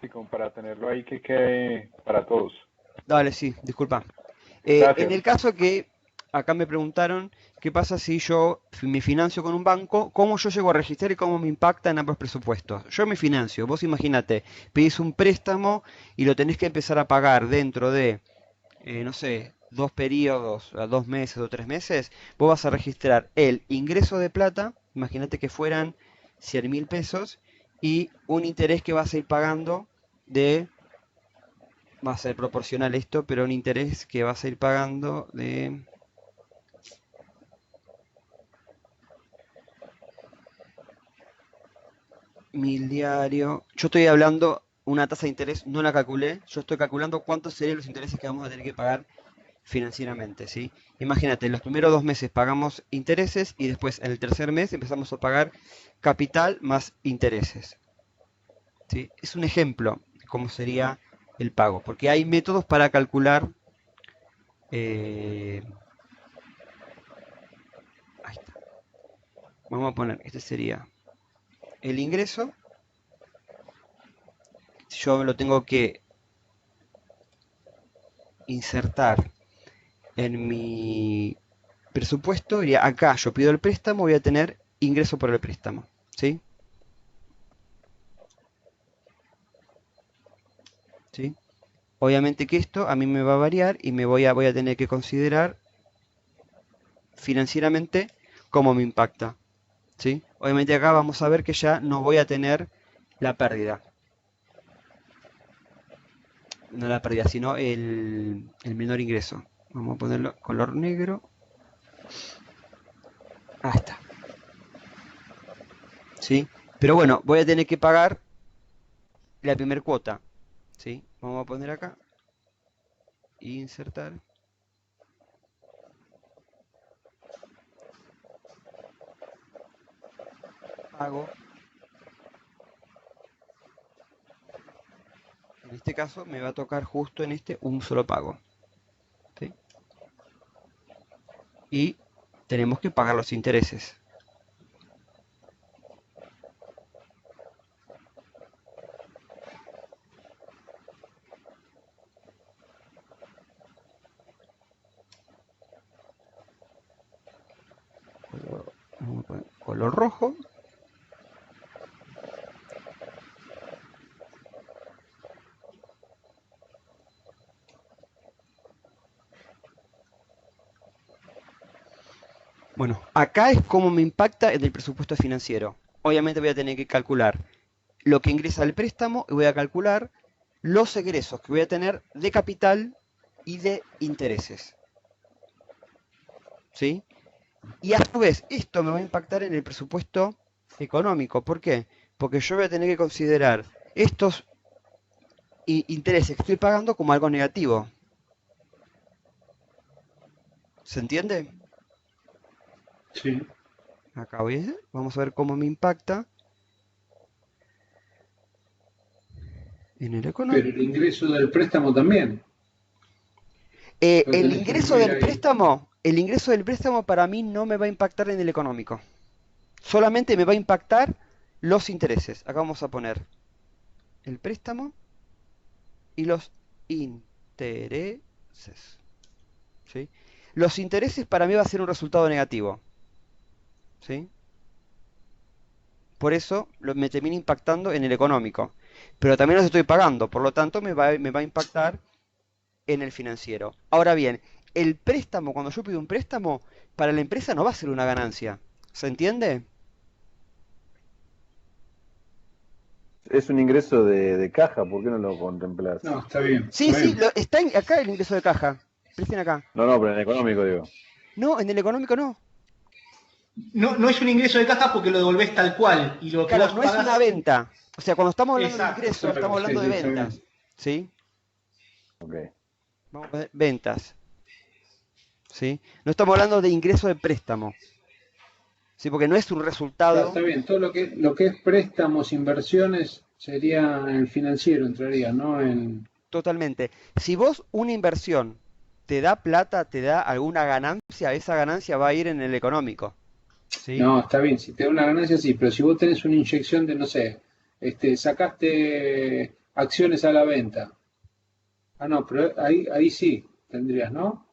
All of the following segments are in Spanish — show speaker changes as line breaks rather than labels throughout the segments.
Sí, como para tenerlo ahí que quede para todos.
Dale, sí, disculpa. En
Gracias.
el caso que acá me preguntaron qué pasa si yo me financio con un banco, cómo yo llego a registrar y cómo me impacta en ambos presupuestos. Yo me financio, vos imagínate, pedís un préstamo y lo tenés que empezar a pagar dentro de, no sé, dos periodos, a 2 meses o 3 meses, vos vas a registrar el ingreso de plata, imagínate que fueran 100.000 pesos y un interés que vas a ir pagando de, va a ser proporcional esto, pero un interés que vas a ir pagando de 1.000 diario. Yo estoy hablando una tasa de interés, no la calculé, yo estoy calculando cuántos serían los intereses que vamos a tener que pagar financieramente, ¿sí? Imagínate, en los primeros 2 meses pagamos intereses y después en el tercer mes empezamos a pagar capital más intereses, ¿sí? Es un ejemplo de cómo sería el pago, porque hay métodos para calcular, eh, ahí está, vamos a poner, este sería el ingreso, yo lo tengo que insertar en mi presupuesto, iría acá, yo pido el préstamo, voy a tener ingreso por el préstamo, ¿sí? ¿Sí? Obviamente que esto a mí me va a variar y voy a tener que considerar financieramente cómo me impacta, ¿sí? Obviamente acá vamos a ver que ya no voy a tener la pérdida, no la pérdida, sino el menor ingreso. Vamos a ponerlo color negro. Ahí está, ¿sí? Pero bueno, voy a tener que pagar la primer cuota, ¿sí? Vamos a poner acá, insertar, pago. En este caso me va a tocar justo en este un solo pago, ¿sí? Y tenemos que pagar los intereses. Color, vamos a poner color rojo. Bueno, acá es cómo me impacta en el presupuesto financiero. Obviamente voy a tener que calcular lo que ingresa el préstamo y voy a calcular los egresos que voy a tener de capital y de intereses, ¿sí? Y a su vez, esto me va a impactar en el presupuesto económico. ¿Por qué? Porque yo voy a tener que considerar estos intereses que estoy pagando como algo negativo. ¿Se entiende?
Sí.
Acá vamos a ver cómo me impacta en el
Pero
económico.
el ingreso del préstamo también. Lo
El
tenés que
ingreso
incluir
del
ahí.
préstamo, el ingreso del préstamo para mí no me va a impactar en el económico. Solamente me va a impactar los intereses. Acá vamos a poner el préstamo y los intereses, ¿sí? Los intereses para mí va a ser un resultado negativo, ¿sí? Por eso me termina impactando en el económico. Pero también los estoy pagando, por lo tanto me va a impactar en el financiero. Ahora bien, el préstamo, cuando yo pido un préstamo, para la empresa no va a ser una ganancia. ¿Se entiende?
Es un ingreso de caja, ¿por qué no lo contemplás?
No, está bien,
Sí,
está
sí,
bien.
está acá el ingreso de caja. Presten acá.
No, no, pero en económico digo.
No, en el económico no.
No, no es un ingreso de caja porque lo devolvés tal cual. Y lo que
Claro,
vos
no es una
pagás.
venta. O sea, cuando estamos hablando de
Exacto.
ingresos, estamos
Claro, sí,
hablando de
sí, está bien.
ventas. ¿Sí?
Ok.
Vamos a poner ventas. ¿Sí? No estamos hablando de ingreso de préstamo. ¿Sí? Porque no es un
Claro,
resultado
está bien. Todo lo que es préstamos, inversiones, sería en el financiero, entraría, ¿no? En...
totalmente. Si vos una inversión te da plata, te da alguna ganancia, esa ganancia va a ir en el económico. ¿Sí?
No, está bien. Si te da una ganancia, sí. Pero si vos tenés una inyección de, no sé, sacaste acciones a la venta. Ah, no, pero ahí sí tendrías, ¿no?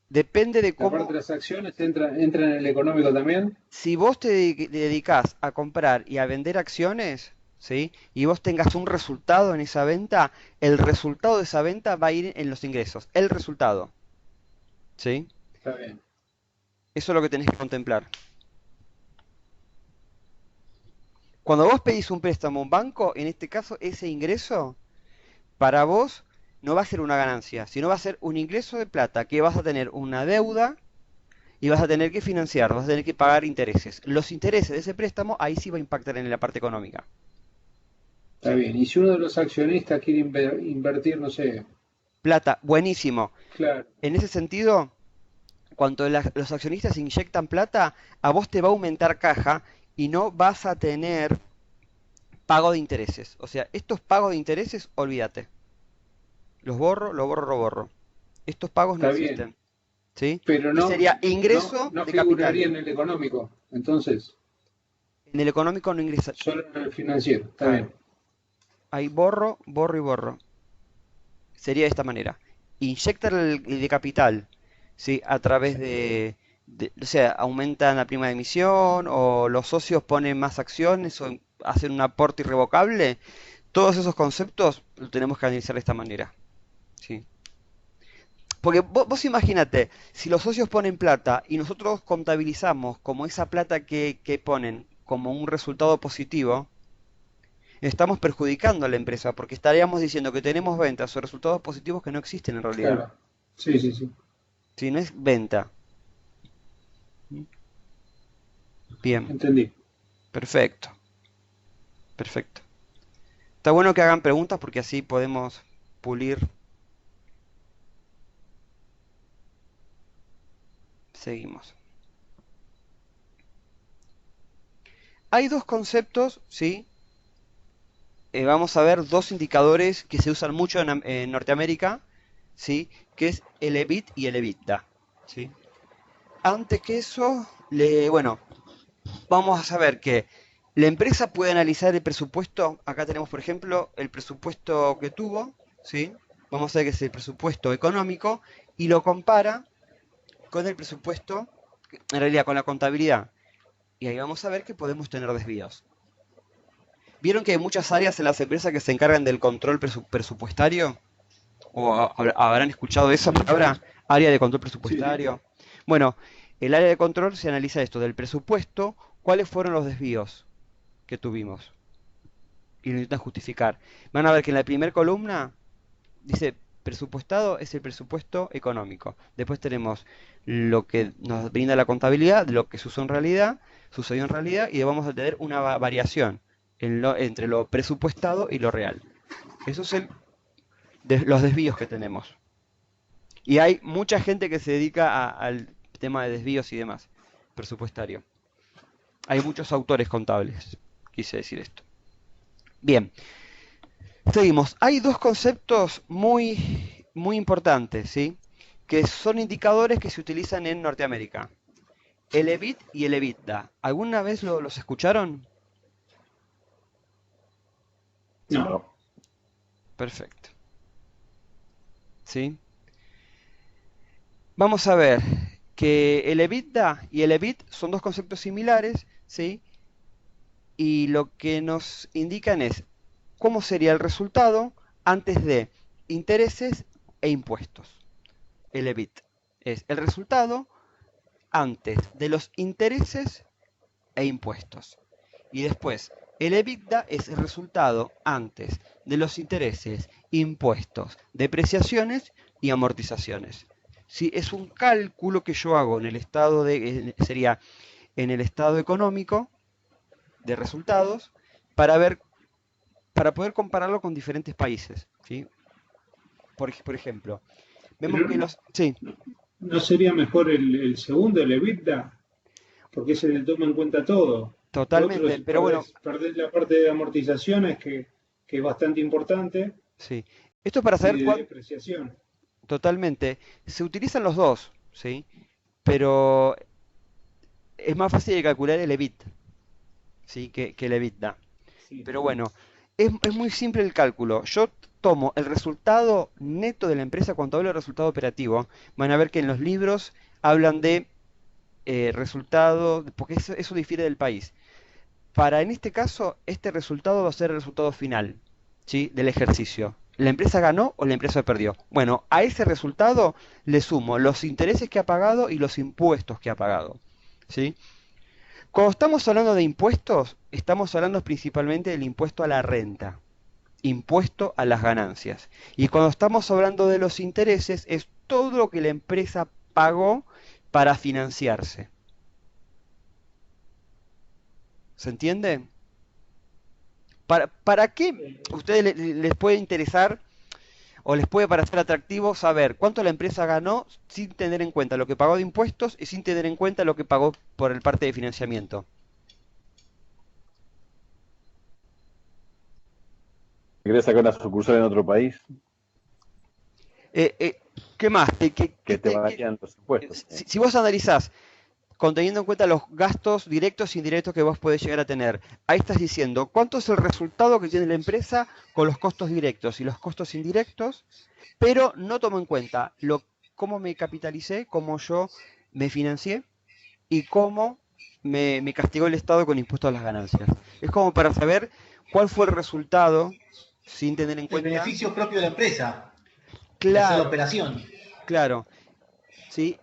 Depende de
La parte
cómo,
de las acciones entra en el económico también.
si vos te dedicás a comprar y a vender acciones, ¿sí? Y vos tengas un resultado en esa venta, el resultado de esa venta va a ir en los ingresos, el resultado, ¿sí?
Está bien.
Eso es lo que tenés que contemplar. Cuando vos pedís un préstamo a un banco, en este caso, ese ingreso para vos no va a ser una ganancia, sino va a ser un ingreso de plata que vas a tener una deuda y vas a tener que financiar, vas a tener que pagar intereses. Los intereses de ese préstamo ahí sí va a impactar en la parte económica.
Está
¿Sí?
bien. Y si uno de los accionistas quiere invertir, no sé,
Plata, buenísimo.
claro,
En ese sentido, cuando los accionistas inyectan plata, a vos te va a aumentar caja y no vas a tener pago de intereses. O sea, estos pagos de intereses, olvídate. Los borro, lo borro, lo borro. Estos pagos no
está bien.
existen. ¿Sí?
Pero
Y sería ingreso
no
de capital.
figuraría en el económico. Entonces,
En el económico no ingresa.
solo en el financiero. Está
Claro.
bien.
Ahí borro, borro y borro. Sería de esta manera. Inyectar el de capital, ¿sí? A través o sea, aumentan la prima de emisión o los socios ponen más acciones o hacen un aporte irrevocable. Todos esos conceptos los tenemos que analizar de esta manera, ¿sí? Porque vos imagínate, si los socios ponen plata y nosotros contabilizamos como esa plata que ponen como un resultado positivo, estamos perjudicando a la empresa porque estaríamos diciendo que tenemos ventas o resultados positivos que no existen en realidad.
Claro. Sí, sí, sí.
Si no es venta. Bien,
Entendí.
perfecto, perfecto. Está bueno que hagan preguntas porque así podemos pulir. Seguimos. Hay dos conceptos, ¿sí? Vamos a ver dos indicadores que se usan mucho en Norteamérica, ¿sí? Que es el EBIT y el EBITDA, ¿sí? Antes que eso, bueno, vamos a saber que la empresa puede analizar el presupuesto. Acá tenemos, por ejemplo, el presupuesto que tuvo, ¿sí? Vamos a ver que es el presupuesto económico y lo compara con el presupuesto, en realidad con la contabilidad. Y ahí vamos a ver que podemos tener desvíos. ¿Vieron que hay muchas áreas en las empresas que se encargan del control presupuestario? ¿O habrán escuchado esa palabra? Área de control
Sí, sí.
presupuestario. Bueno, el área de control se analiza esto del presupuesto, cuáles fueron los desvíos que tuvimos y lo intentan justificar. Van a ver que en la primera columna dice presupuestado es el presupuesto económico. Después tenemos lo que nos brinda la contabilidad, lo que sucedió en realidad, y vamos a tener una variación entre lo presupuestado y lo real. Eso es los desvíos que tenemos. Y hay mucha gente que se dedica al tema de desvíos y demás, presupuestario. Hay muchos autores contables, quise decir esto. Bien, seguimos. Hay dos conceptos muy importantes, ¿sí? Que son indicadores que se utilizan en Norteamérica. El EBIT y el EBITDA. ¿Alguna vez los escucharon?
No.
No.
Perfecto. ¿Sí? Vamos a ver que el EBITDA y el EBIT son dos conceptos similares, ¿sí? Y lo que nos indican es cómo sería el resultado antes de intereses e impuestos. El EBIT es el resultado antes de los intereses e impuestos. Y después, el EBITDA es el resultado antes de los intereses, impuestos, depreciaciones y amortizaciones. Si es un cálculo que yo hago en el estado sería en el estado económico de resultados para ver, para poder compararlo con diferentes países, ¿sí? Por ejemplo, vemos
Pero
que sí,
¿no sería mejor el segundo, el EBITDA? Porque ese le toma en cuenta todo. Lo otro
totalmente,
es
pero bueno,
perdés la parte de amortizaciones que es bastante importante
sí. Esto es para
y
saber
de
cuánto,
depreciación.
totalmente, se utilizan los dos, ¿sí? Pero es más fácil de calcular el EBIT, ¿sí? Que el EBITDA.
Sí.
Pero bueno, Es muy simple el cálculo. Yo tomo el resultado neto de la empresa. Cuando hablo de resultado operativo, van a ver que en los libros hablan de resultado, porque eso difiere del país. En este caso, este resultado va a ser el resultado final, ¿sí? Del ejercicio. ¿La empresa ganó o la empresa perdió? Bueno, a ese resultado le sumo los intereses que ha pagado y los impuestos que ha pagado, ¿sí? Cuando estamos hablando de impuestos, estamos hablando principalmente del impuesto a la renta, impuesto a las ganancias. Y cuando estamos hablando de los intereses, es todo lo que la empresa pagó para financiarse. ¿Se entiende? ¿Para qué a ustedes les puede interesar o les puede parecer atractivo saber cuánto la empresa ganó sin tener en cuenta lo que pagó de impuestos y sin tener en cuenta lo que pagó por el parte de financiamiento?
¿Querés sacar una sucursal en otro país?
¿Qué más?
Que te varían los impuestos.
Si vos analizás teniendo en cuenta los gastos directos e indirectos que vos podés llegar a tener, ahí estás diciendo cuánto es el resultado que tiene la empresa con los costos directos y los costos indirectos, pero no tomo en cuenta cómo me capitalicé, cómo yo me financié y cómo me castigó el Estado con impuestos a las ganancias. Es como para saber cuál fue el resultado sin tener en cuenta...
El beneficio propio de la empresa.
Claro.
De la operación.
Claro. Sí,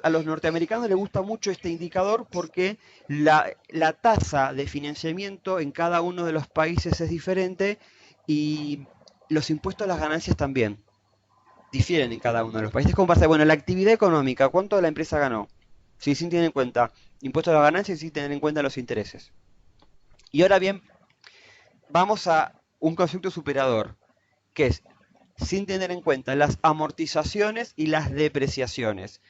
a los norteamericanos les gusta mucho este indicador porque la tasa de financiamiento en cada uno de los países es diferente y los impuestos a las ganancias también difieren en cada uno de los países. Como pasa, bueno, la actividad económica, ¿cuánto la empresa ganó? Sí, sin tener en cuenta impuestos a las ganancias y sin tener en cuenta los intereses. Y ahora bien, vamos a un concepto superador, que es sin tener en cuenta las amortizaciones y las depreciaciones.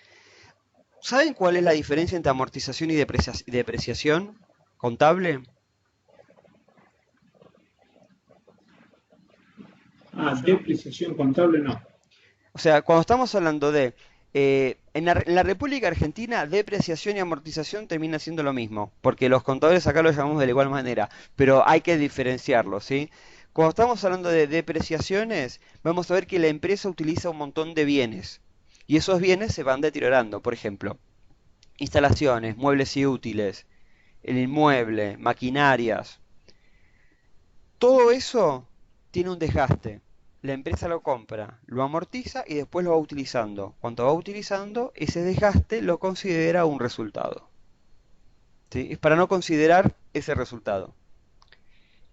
¿Saben cuál es la diferencia entre amortización y depreciación contable?
Depreciación contable no.
O sea, cuando estamos hablando de... en la República Argentina, depreciación y amortización termina siendo lo mismo, porque los contadores acá lo llamamos de la igual manera, pero hay que diferenciarlo, ¿sí? Cuando estamos hablando de depreciaciones, vamos a ver que la empresa utiliza un montón de bienes, y esos bienes se van deteriorando. Por ejemplo, instalaciones, muebles y útiles, el inmueble, maquinarias. Todo eso tiene un desgaste. La empresa lo compra, lo amortiza y después lo va utilizando. Cuando va utilizando, ese desgaste lo considera un resultado. ¿Sí? Es para no considerar ese resultado.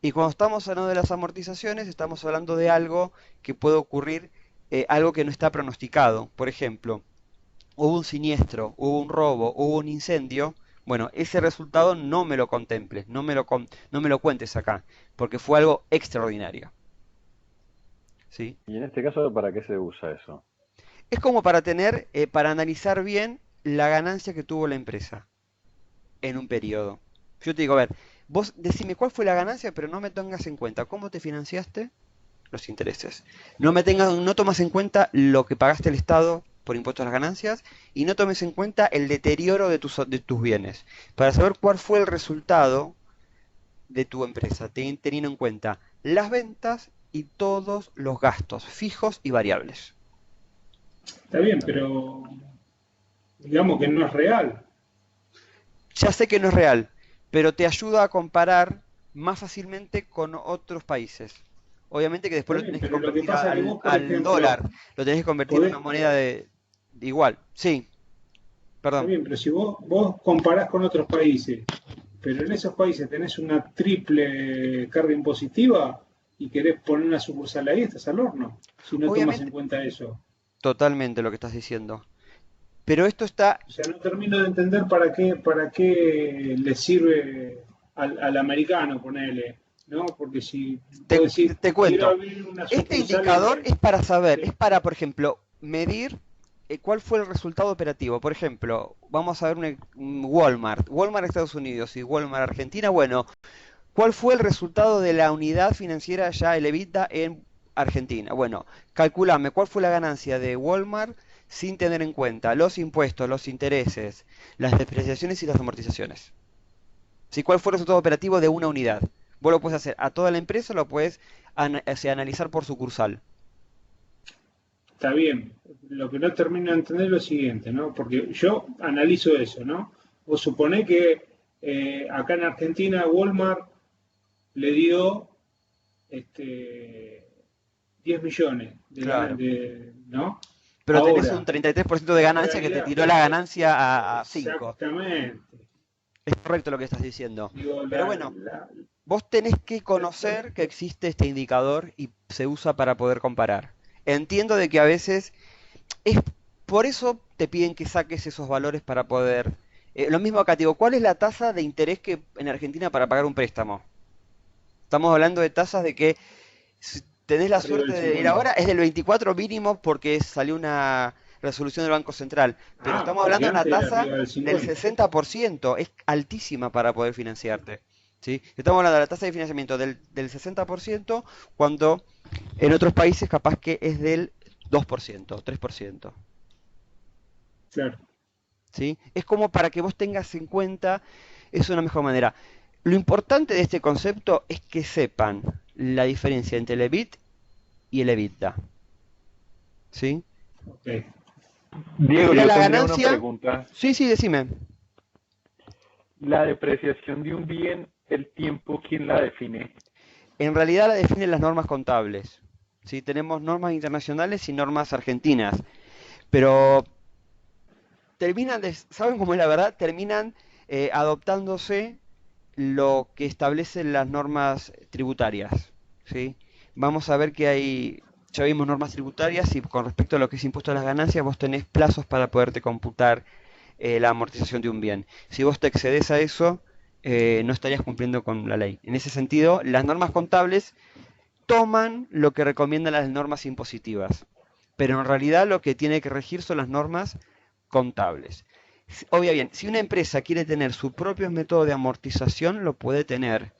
Y cuando estamos hablando de las amortizaciones, estamos hablando de algo que puede ocurrir, algo que no está pronosticado. Por ejemplo, hubo un siniestro, hubo un robo, hubo un incendio. Bueno, ese resultado no me lo contemples, no me lo cuentes acá, porque fue algo extraordinario. ¿Sí?
Y en este caso, ¿para qué se usa eso?
Es como para analizar bien la ganancia que tuvo la empresa en un periodo. Yo te digo, a ver, vos decime cuál fue la ganancia, pero no me tengas en cuenta cómo te financiaste, los intereses. No tomas en cuenta lo que pagaste al Estado por impuestos a las ganancias y no tomes en cuenta el deterioro de tus bienes. Para saber cuál fue el resultado de tu empresa, teniendo en cuenta las ventas y todos los gastos fijos y variables.
Está bien, pero digamos que no es real.
Ya sé que no es real, pero te ayuda a comparar más fácilmente con otros países. Obviamente que después lo tenés que convertir al dólar, lo tenés que convertir en una moneda de igual. Sí, perdón.
Está bien, pero si vos comparás con otros países, pero en esos países tenés una triple carga impositiva y querés poner una sucursal ahí, estás al horno, si no tomas en cuenta eso.
Totalmente lo que estás diciendo. Pero esto está...
O sea, no termino de entender para qué le sirve al americano, ponele, ¿no? Porque si...
Te cuento, este indicador es para saber, es para, por ejemplo, medir cuál fue el resultado operativo. Por ejemplo, vamos a ver un Walmart Estados Unidos y Walmart Argentina. Bueno, ¿cuál fue el resultado de la unidad financiera ya, el EBITDA, en Argentina? Bueno, calculame cuál fue la ganancia de Walmart sin tener en cuenta los impuestos, los intereses, las depreciaciones y las amortizaciones. ¿Sí? ¿Cuál fue el resultado operativo de una unidad? Vos lo puedes hacer a toda la empresa, lo puedes analizar por sucursal.
Está bien. Lo que no termino de entender es lo siguiente, ¿no? Porque yo analizo eso, ¿no? Vos suponés que acá en Argentina Walmart le dio 10 millones
Claro.
¿no?
Pero tenés un
Ahora,
33% de
en
ganancia que te
realidad,
tiró la ganancia a 5.
exactamente.
Es correcto lo que estás diciendo.
Digo,
Pero bueno, vos tenés que conocer que existe este indicador y se usa para poder comparar. Entiendo de que a veces es por eso te piden que saques esos valores para poder. Lo mismo acá, te digo, ¿cuál es la tasa de interés que en Argentina para pagar un préstamo? Estamos hablando de tasas de que si tenés la
arriba
suerte
del
de ir
50.
ahora, es del 24 mínimo porque salió una resolución del Banco Central. Pero
Ah,
estamos
porque
hablando de una
antes era
tasa
arriba del
del
50.
60%, es altísima para poder financiarte. ¿Sí? Estamos hablando de la tasa de financiamiento del 60% cuando en otros países capaz que es del 2%, 3%.
Claro.
¿Sí? Es como para que vos tengas en cuenta, es una mejor manera. Lo importante de este concepto es que sepan la diferencia entre el EBIT y el EBITDA. ¿Sí?
Ok.
Diego,
EBITDA
yo
la
tendría una
ganancia.
pregunta.
Sí, sí, decime.
La depreciación de un bien, el tiempo, ¿quién la define?
En realidad la definen las normas contables. ¿Sí? Tenemos normas internacionales y normas argentinas. Pero ¿saben cómo es la verdad? Terminan adoptándose lo que establecen las normas tributarias, ¿sí? Vamos a ver que ya vimos normas tributarias y con respecto a lo que es impuesto a las ganancias, vos tenés plazos para poderte computar la amortización de un bien. Si vos te excedes a eso, no estarías cumpliendo con la ley. En ese sentido, las normas contables toman lo que recomiendan las normas impositivas, pero en realidad lo que tiene que regir son las normas contables. Obvio bien, si una empresa quiere tener su propio método de amortización, lo puede tener,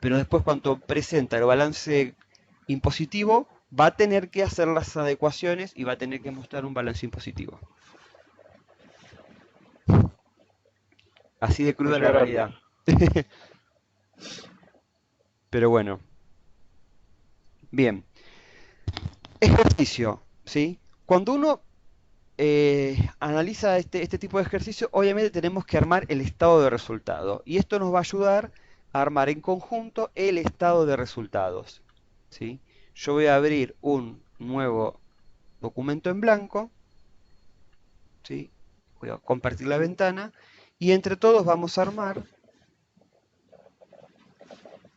pero después cuando presenta el balance impositivo, va a tener que hacer las adecuaciones y va a tener que mostrar un balance impositivo. Así de cruda
Muchas
la
gracias.
realidad. Pero bueno, bien. Ejercicio, ¿sí? Cuando uno analiza este tipo de ejercicio, obviamente tenemos que armar el estado de resultado. Y esto nos va a ayudar a armar en conjunto el estado de resultados. ¿Sí? Yo voy a abrir un nuevo documento en blanco. ¿Sí? Voy a compartir la ventana. Y entre todos vamos a armar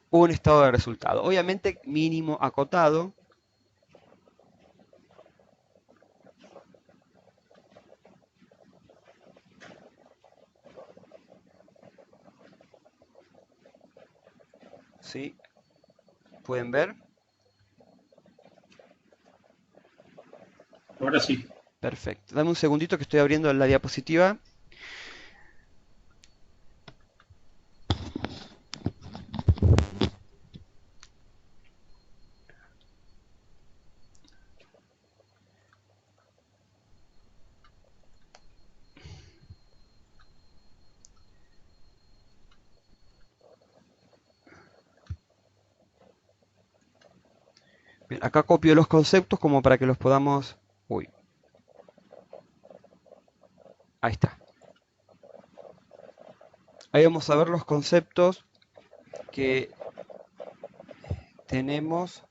un estado de resultado. Obviamente mínimo acotado. ¿Sí? ¿Pueden ver?
Ahora sí.
Perfecto. Dame un segundito que estoy abriendo la diapositiva. Bien, acá copio los conceptos como para que los podamos... Uy, ahí está. Ahí vamos a ver los conceptos que tenemos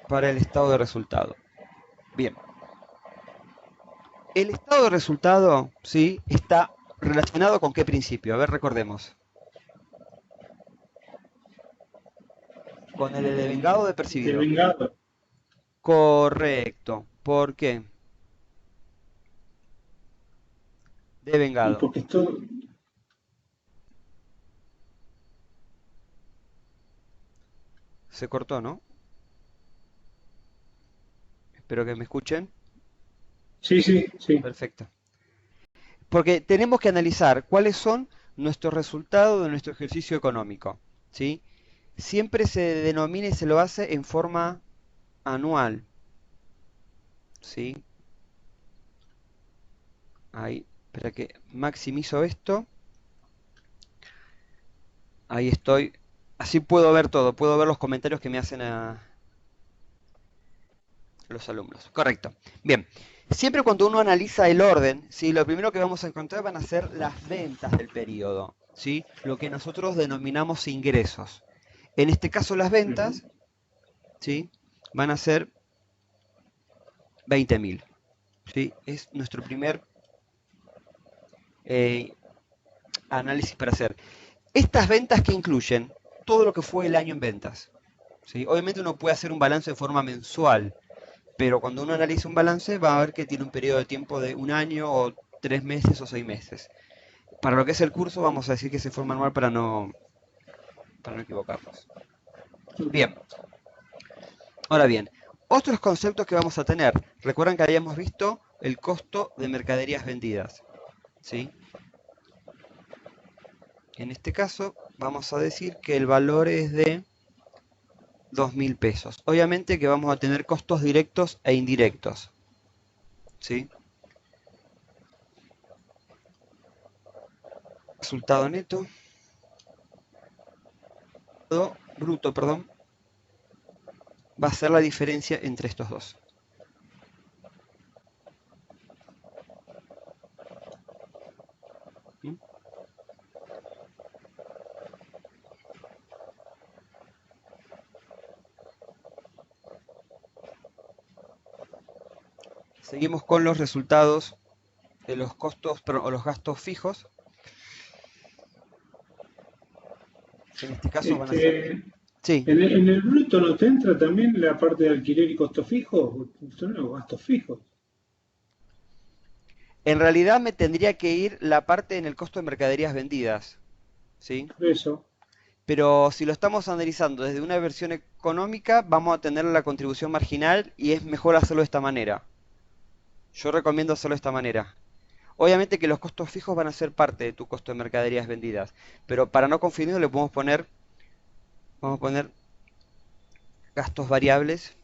para el estado de resultado. Bien, el estado de resultado, ¿sí? Está relacionado con qué principio. A ver, recordemos. Con el de devengado o de
De
percibido.
vengado.
Correcto. ¿Por qué?
Y
Devengado.
porque esto,
Se cortó, ¿no? Espero que me escuchen.
sí, sí, sí.
Perfecto. Porque tenemos que analizar cuáles son nuestros resultados de nuestro ejercicio económico, ¿sí? Siempre se denomina y se lo hace en forma anual, ¿sí? Ahí, espera que maximizo esto. Ahí estoy Así puedo ver todo, puedo ver los comentarios que me hacen a los alumnos. Correcto. Bien. Siempre cuando uno analiza el orden, ¿sí? Lo primero que vamos a encontrar van a ser las ventas del periodo, ¿sí? Lo que nosotros denominamos ingresos. En este caso las ventas, ¿sí? Van a ser 20.000, ¿sí? Es nuestro primer análisis para hacer. Estas ventas que incluyen todo lo que fue el año en ventas, ¿sí? Obviamente uno puede hacer un balance de forma mensual, pero cuando uno analiza un balance va a ver que tiene un periodo de tiempo de un año o 3 meses o 6 meses. Para lo que es el curso vamos a decir que es de forma anual para no equivocarnos. Bien. Ahora bien, otros conceptos que vamos a tener. Recuerdan que habíamos visto el costo de mercaderías vendidas, ¿sí? En este caso vamos a decir que el valor es de 2.000 pesos. Obviamente que vamos a tener costos directos e indirectos, ¿sí? Resultado neto, bruto, perdón, va a ser la diferencia entre estos dos. ¿Mm? Seguimos con los resultados de los costos o los gastos fijos. En este caso van a ser... Sí.
En el bruto no te entra también la parte de alquiler y costo fijo, son los gastos fijos.
En realidad me tendría que ir la parte en el costo de mercaderías vendidas, ¿sí?
Por eso.
Pero si lo estamos analizando desde una versión económica, vamos a tener la contribución marginal y es mejor hacerlo de esta manera. Yo recomiendo hacerlo de esta manera. Obviamente que los costos fijos van a ser parte de tu costo de mercaderías vendidas, pero para no confundirlo le podemos poner, vamos a poner gastos variables.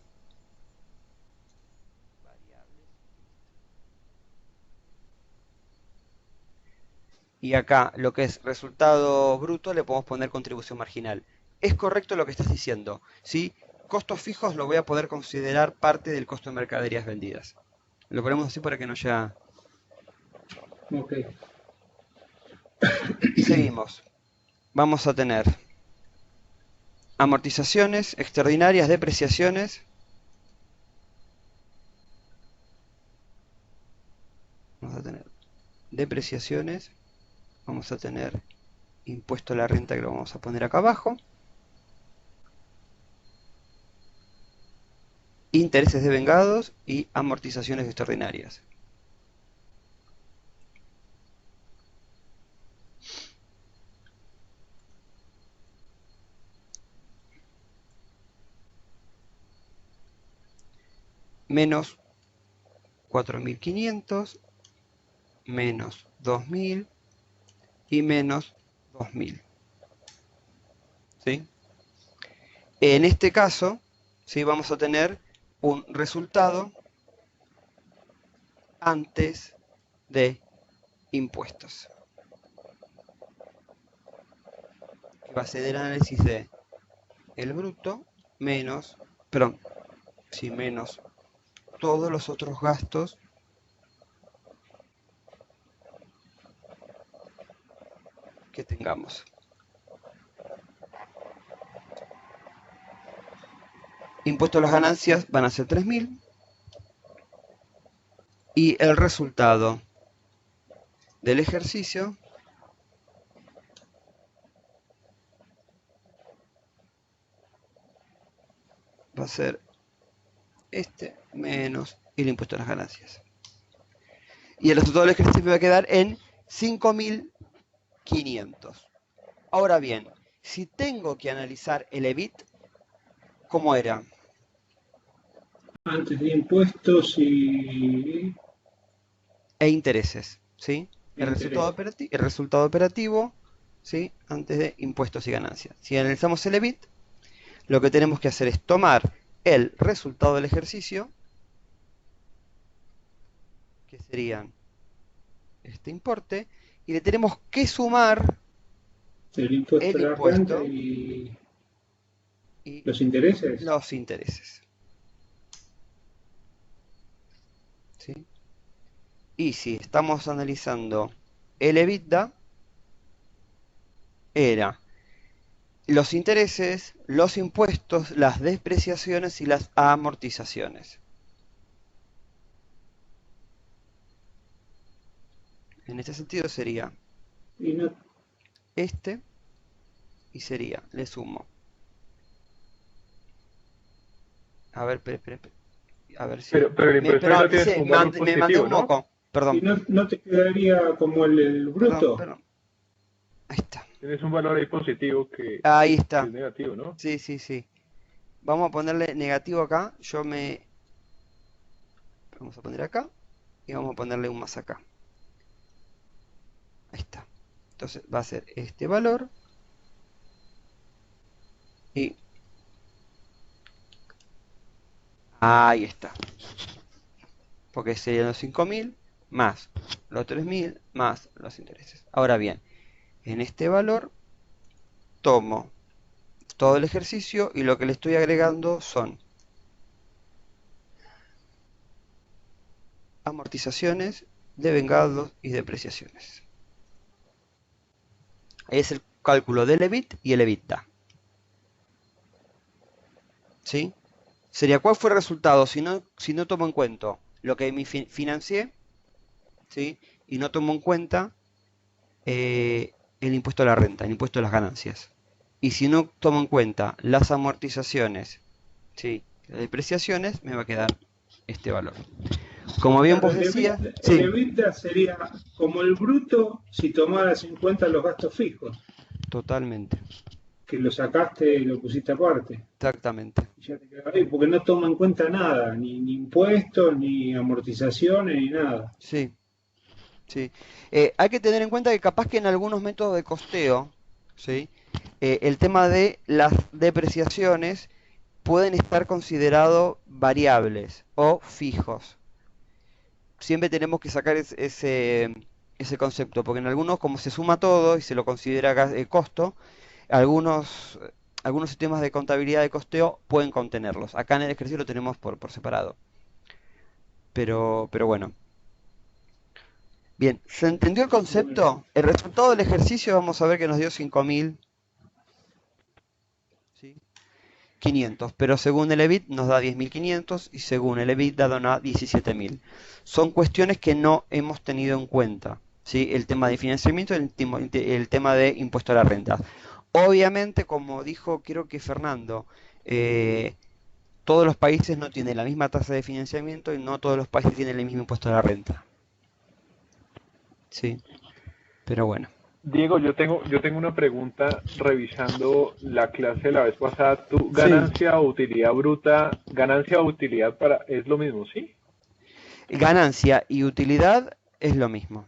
Y acá lo que es resultado bruto le podemos poner contribución marginal. Es correcto lo que estás diciendo, ¿sí? Costos fijos lo voy a poder considerar parte del costo de mercaderías vendidas. Lo ponemos así para que no haya...
Ok.
Seguimos. Vamos a tener amortizaciones extraordinarias, depreciaciones. Vamos a tener depreciaciones. Vamos a tener impuesto a la renta que lo vamos a poner acá abajo. Intereses devengados y amortizaciones extraordinarias. Menos 4.500, menos 2.000 y menos 2.000. ¿Sí? En este caso, ¿sí? Vamos a tener un resultado antes de impuestos. Que va a ser el análisis de el bruto menos, perdón, sí, menos todos los otros gastos que tengamos. Impuesto a las ganancias van a ser 3.000 y el resultado del ejercicio va a ser este menos el impuesto a las ganancias. Y el resultado del ejercicio me va a quedar en 5.500. Ahora bien, si tengo que analizar el EBIT, ¿cómo era?
Antes de impuestos
E intereses, ¿sí? El
interés.
resultado operativo, ¿sí? Antes de impuestos y ganancias. Si analizamos el EBIT, lo que tenemos que hacer es tomar el resultado del ejercicio, que serían este importe, y le tenemos que sumar
El impuesto
el
a la renta
impuesto
y
y
¿Los intereses?
los intereses. ¿Sí? Y si estamos analizando el EBITDA, era los intereses, los impuestos, las depreciaciones y las amortizaciones. En este sentido sería
Y no,
este y sería, le sumo. A ver, a ver si...
Pero el impuesto ahí lo tienes como un valor
me mandé
positivo,
un
¿no?
moco, perdón,
y no te quedaría como el
perdón,
bruto.
perdón. Ahí está.
Tienes un valor ahí positivo
Ahí
que
está.
es negativo, ¿no?
Sí, sí, sí. Vamos a ponerle negativo acá. Vamos a poner acá y vamos a ponerle un más acá. Ahí está. Entonces va a ser este valor y ahí está. Porque serían los 5.000 más los 3.000 más los intereses. Ahora bien, en este valor tomo todo el ejercicio y lo que le estoy agregando son amortizaciones, devengados y depreciaciones. Es el cálculo del EBIT y el EBITDA. ¿Sí? Sería cuál fue el resultado si no tomo en cuenta lo que me financié, ¿sí? Y no tomo en cuenta el impuesto a la renta, el impuesto a las ganancias. Y si no tomo en cuenta las amortizaciones, ¿sí? Las depreciaciones, me va a quedar este valor. Como bien
Claro,
vos decías,
el
sí,
EBITDA sería como el bruto si tomaras en cuenta los gastos fijos,
totalmente,
que lo sacaste y lo pusiste aparte.
exactamente.
Y ya te quedó ahí, porque no toma en cuenta nada, ni impuestos, ni amortizaciones, ni nada.
Sí, sí. Hay que tener en cuenta que capaz que en algunos métodos de costeo, ¿sí? El tema de las depreciaciones pueden estar considerados variables o fijos. Siempre tenemos que sacar ese concepto, porque en algunos, como se suma todo y se lo considera costo, algunos, algunos sistemas de contabilidad de costeo pueden contenerlos. Acá en el ejercicio lo tenemos por separado. Pero bueno. Bien, ¿se entendió el
Bueno,
concepto? El resultado del ejercicio vamos a ver que nos dio 5.000, ¿sí? 500, pero según el EBIT nos da 10.500 y según el EBITDA nos da 17.000. Son cuestiones que no hemos tenido en cuenta, ¿sí? El tema de financiamiento y el tema de impuesto a la renta. Obviamente, como dijo creo que Fernando, eh, todos los países no tienen la misma tasa de financiamiento y no todos los países tienen el mismo impuesto a la renta, ¿sí? Pero bueno.
Diego, yo tengo una pregunta revisando la clase de la vez pasada. ¿Tu
Sí.
ganancia o utilidad es lo mismo, sí?
Ganancia y utilidad es lo mismo.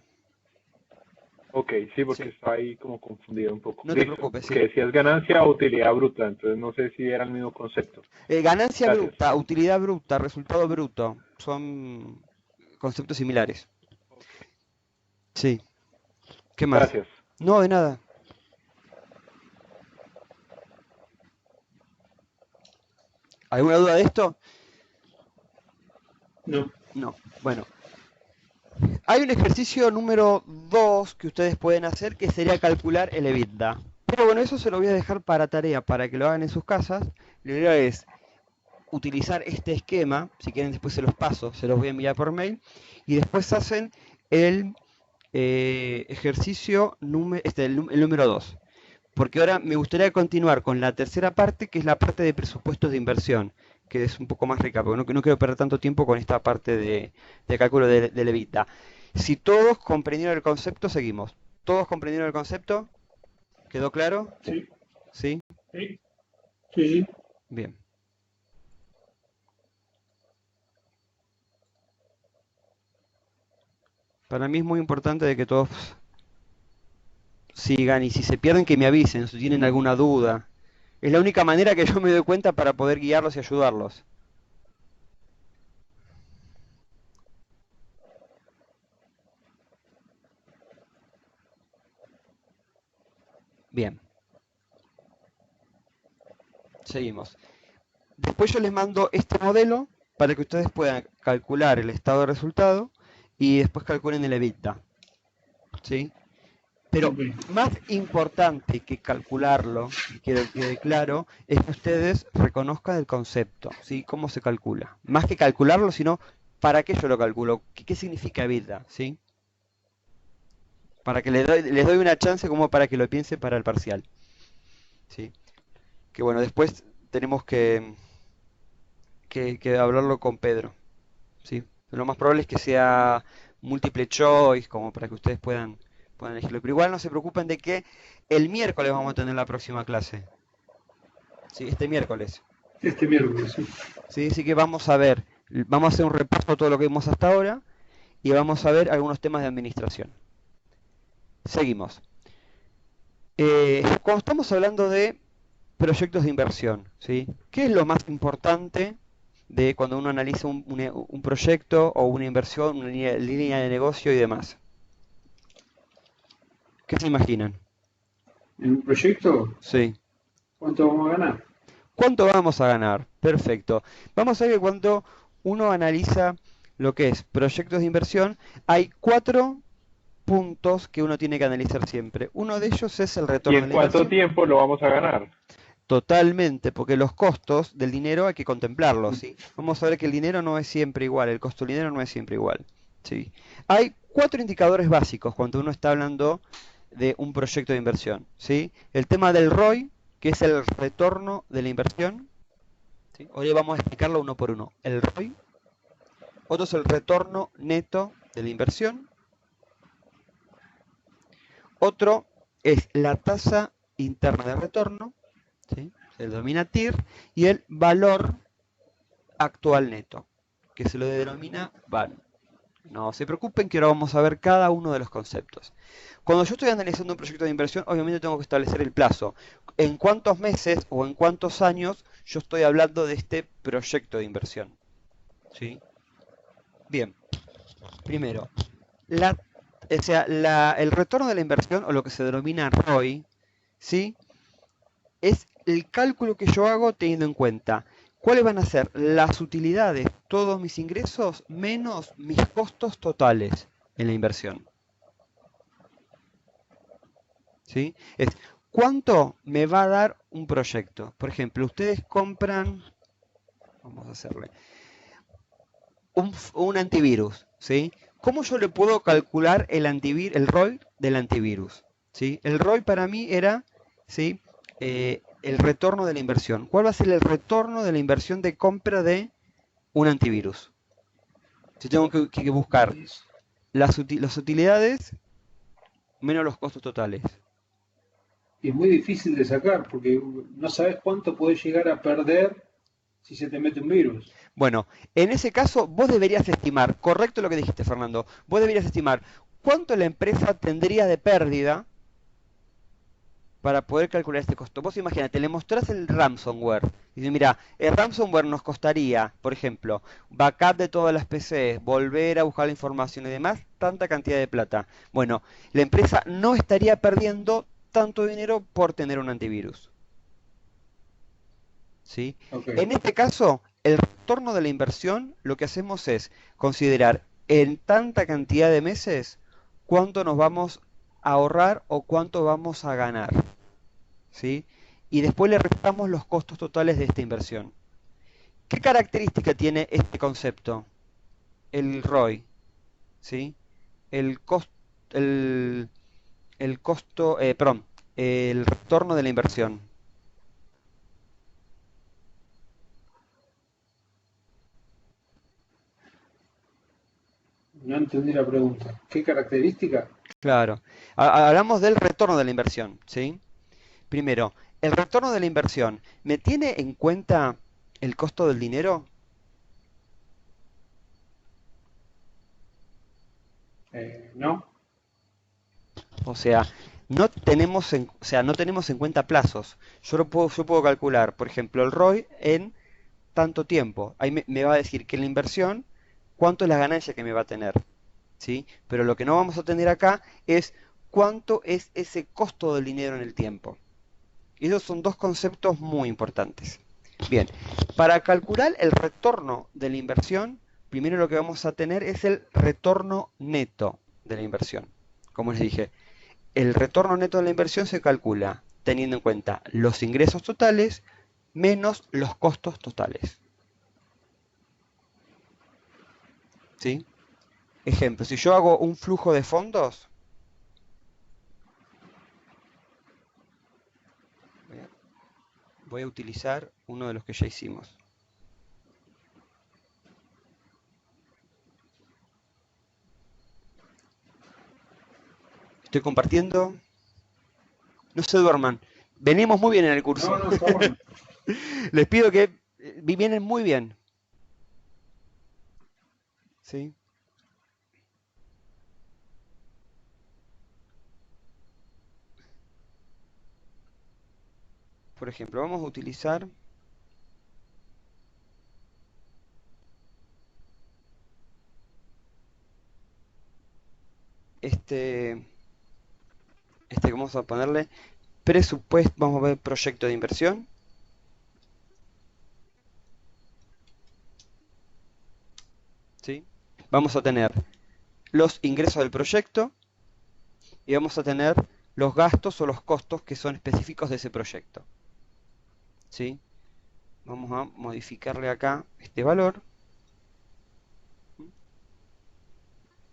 Ok, sí, porque
Sí.
estaba ahí como confundido un poco.
No te
Listo,
preocupes,
porque
sí.
decías ganancia o utilidad bruta, entonces no sé si era el mismo concepto.
Ganancia
Gracias.
bruta, utilidad bruta, resultado bruto. Son conceptos similares. Sí. ¿Qué más?
Gracias.
No, de nada. ¿Alguna duda de esto?
no,
No. Bueno. Hay un ejercicio número 2 que ustedes pueden hacer que sería calcular el EBITDA. Pero bueno, eso se lo voy a dejar para tarea, para que lo hagan en sus casas. La idea es utilizar este esquema, si quieren después se los paso, se los voy a enviar por mail, y después hacen el ejercicio el número 2. Porque ahora me gustaría continuar con la tercera parte, que es la parte de presupuestos de inversión, que es un poco más rica, porque no quiero perder tanto tiempo con esta parte de cálculo del EBITDA. Si todos comprendieron el concepto, seguimos. ¿Todos comprendieron el concepto? ¿Quedó claro?
sí,
¿Sí?
sí, sí, sí.
Bien. Para mí es muy importante de que todos sigan y si se pierden que me avisen, si tienen alguna duda. Es la única manera que yo me doy cuenta para poder guiarlos y ayudarlos. Bien. Seguimos. Después yo les mando este modelo para que ustedes puedan calcular el estado de resultado y después calculen el EBITDA. ¿Sí? Pero
Ok.
más importante que calcularlo, y quiero que quede claro, es que ustedes reconozcan el concepto, ¿sí? Cómo se calcula. Más que calcularlo, sino para qué yo lo calculo, qué significa EBITDA, ¿sí? Para que les doy una chance como para que lo piensen para el parcial. ¿Sí? Que bueno, después tenemos que hablarlo con Pedro. ¿Sí? Lo más probable es que sea múltiple choice, como para que ustedes puedan elegirlo. Pero igual no se preocupen de que el miércoles vamos a tener la próxima clase. ¿Sí? Este miércoles.
Este miércoles, sí.
¿Sí? Así que vamos a ver, vamos a hacer un repaso de todo lo que vimos hasta ahora y vamos a ver algunos temas de administración. Seguimos. Cuando estamos hablando de proyectos de inversión, ¿sí? ¿Qué es lo más importante de cuando uno analiza un proyecto o una inversión, una línea de negocio y demás? ¿Qué se imaginan?
En un proyecto,
Sí.
¿cuánto vamos a ganar?
¿Cuánto vamos a ganar? Perfecto. Vamos a ver que cuando uno analiza lo que es proyectos de inversión, hay 4 puntos que uno tiene que analizar siempre. Uno de ellos es el
¿Y
retorno de
en
la
cuánto
inversión.
tiempo lo vamos a ganar?
Totalmente, porque los costos del dinero hay que contemplarlos, ¿sí? Vamos a ver que el dinero no es siempre igual, el costo del dinero no es siempre igual, ¿sí? Hay 4 indicadores básicos cuando uno está hablando de un proyecto de inversión, ¿sí? El tema del ROI, que es el retorno de la inversión, ¿sí? Hoy vamos a explicarlo uno por uno. El ROI, otro es el retorno neto de la inversión, otro es la tasa interna de retorno, ¿sí? Se denomina TIR, y el valor actual neto, que se lo denomina VAN. No se preocupen que ahora vamos a ver cada uno de los conceptos. Cuando yo estoy analizando un proyecto de inversión, obviamente tengo que establecer el plazo. ¿En cuántos meses o en cuántos años yo estoy hablando de este proyecto de inversión? ¿Sí? Bien, primero, el retorno de la inversión, o lo que se denomina ROI, ¿sí? Es el cálculo que yo hago teniendo en cuenta cuáles van a ser las utilidades, todos mis ingresos, menos mis costos totales en la inversión. ¿Sí? Es cuánto me va a dar un proyecto. Por ejemplo, ustedes compran, vamos a hacerle, un antivirus, ¿sí? ¿Cómo yo le puedo calcular el ROI del antivirus? ¿Sí? El ROI para mí era, ¿sí? El retorno de la inversión. ¿Cuál va a ser el retorno de la inversión de compra de un antivirus? Si tengo que buscar las utilidades menos los costos totales.
Y es muy difícil de sacar porque no sabes cuánto puedes llegar a perder si se te mete un virus.
Bueno, en ese caso vos deberías estimar, correcto lo que dijiste, Fernando, vos deberías estimar cuánto la empresa tendría de pérdida para poder calcular este costo. Vos imagínate, le mostrás el ransomware. Y dices, mira, el ransomware nos costaría, por ejemplo, backup de todas las PCs, volver a buscar la información y demás, tanta cantidad de plata. Bueno, la empresa no estaría perdiendo tanto dinero por tener un antivirus. ¿Sí?
Okay.
En este caso, el retorno de la inversión, lo que hacemos es considerar en tanta cantidad de meses cuánto nos vamos a ahorrar o cuánto vamos a ganar. ¿Sí? Y después le restamos los costos totales de esta inversión. ¿Qué característica tiene este concepto? El ROI, ¿sí? El costo, el retorno de la inversión.
No entendí la pregunta. ¿Qué característica?
Claro. Hablamos del retorno de la inversión, ¿sí? Primero, el retorno de la inversión, ¿me tiene en cuenta el costo del dinero?
No.
O sea, no tenemos en cuenta plazos. Yo puedo calcular, por ejemplo, el ROI en tanto tiempo. Ahí me va a decir que la inversión, cuánto es la ganancia que me va a tener, ¿sí? Pero lo que no vamos a tener acá es cuánto es ese costo del dinero en el tiempo. Y esos son dos conceptos muy importantes. Bien, para calcular el retorno de la inversión, primero lo que vamos a tener es el retorno neto de la inversión. Como les dije, el retorno neto de la inversión se calcula teniendo en cuenta los ingresos totales menos los costos totales. ¿Sí? Ejemplo, si yo hago un flujo de fondos, voy a utilizar uno de los que ya hicimos. Estoy compartiendo. No se duerman. Venimos muy bien en el curso.
No, está bueno.
Les pido que vienen muy bien. ¿Sí? Por ejemplo, vamos a utilizar vamos a ponerle presupuesto, vamos a ver proyecto de inversión. ¿Sí? Vamos a tener los ingresos del proyecto y vamos a tener los gastos o los costos que son específicos de ese proyecto. ¿Sí? Vamos a modificarle acá este valor.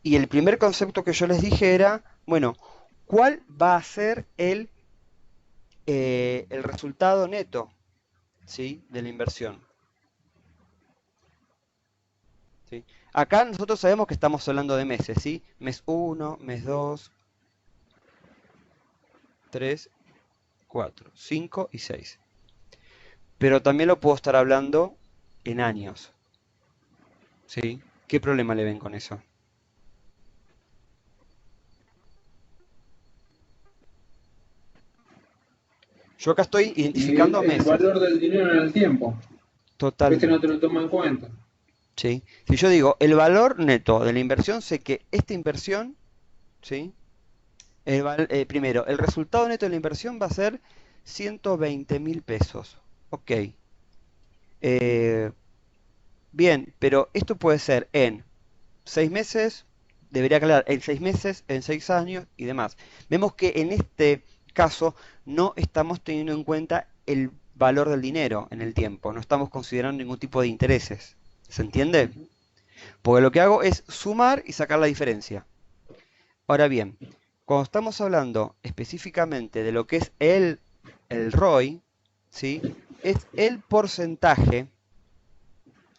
Y el primer concepto que yo les dije era, bueno, ¿cuál va a ser el resultado neto, ¿sí?, de la inversión? ¿Sí? Acá nosotros sabemos que estamos hablando de meses, ¿sí? Mes 1, mes 2, 3, 4, 5 y 6. Pero también lo puedo estar hablando en años. ¿Sí? ¿Qué problema le ven con eso? Yo acá estoy identificando
El
meses.
valor del dinero en el tiempo.
Totalmente.
No te lo toma en cuenta.
¿Sí? Si yo digo el valor neto de la inversión, sé que esta inversión, ¿sí?, primero, el resultado neto de la inversión va a ser 120.000 pesos. Ok. Bien, pero esto puede ser en 6 meses, debería aclarar, en 6 meses, en 6 años y demás. Vemos que en este caso no estamos teniendo en cuenta el valor del dinero en el tiempo, no estamos considerando ningún tipo de intereses. ¿Se entiende? Porque lo que hago es sumar y sacar la diferencia. Ahora bien, cuando estamos hablando específicamente de lo que es el ROI, ¿sí?, es el porcentaje,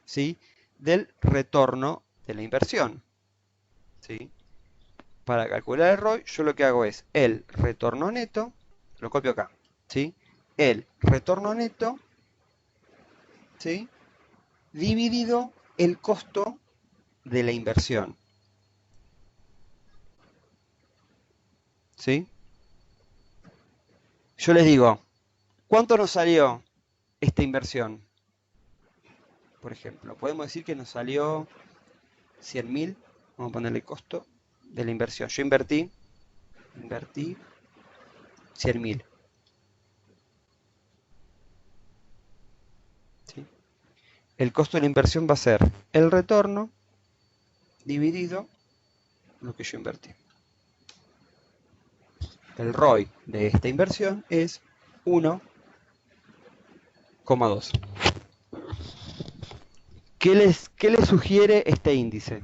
¿sí?, del retorno de la inversión. ¿Sí? Para calcular el ROI, yo lo que hago es el retorno neto, lo copio acá, ¿sí?, el retorno neto, ¿sí?, dividido el costo de la inversión. ¿Sí? Yo les digo, ¿cuánto nos salió esta inversión? Por ejemplo, podemos decir que nos salió 100.000, vamos a ponerle costo de la inversión. Yo invertí 100.000. ¿Sí? El costo de la inversión va a ser el retorno dividido lo que yo invertí. El ROI de esta inversión es 1,2. ¿Qué les sugiere este índice?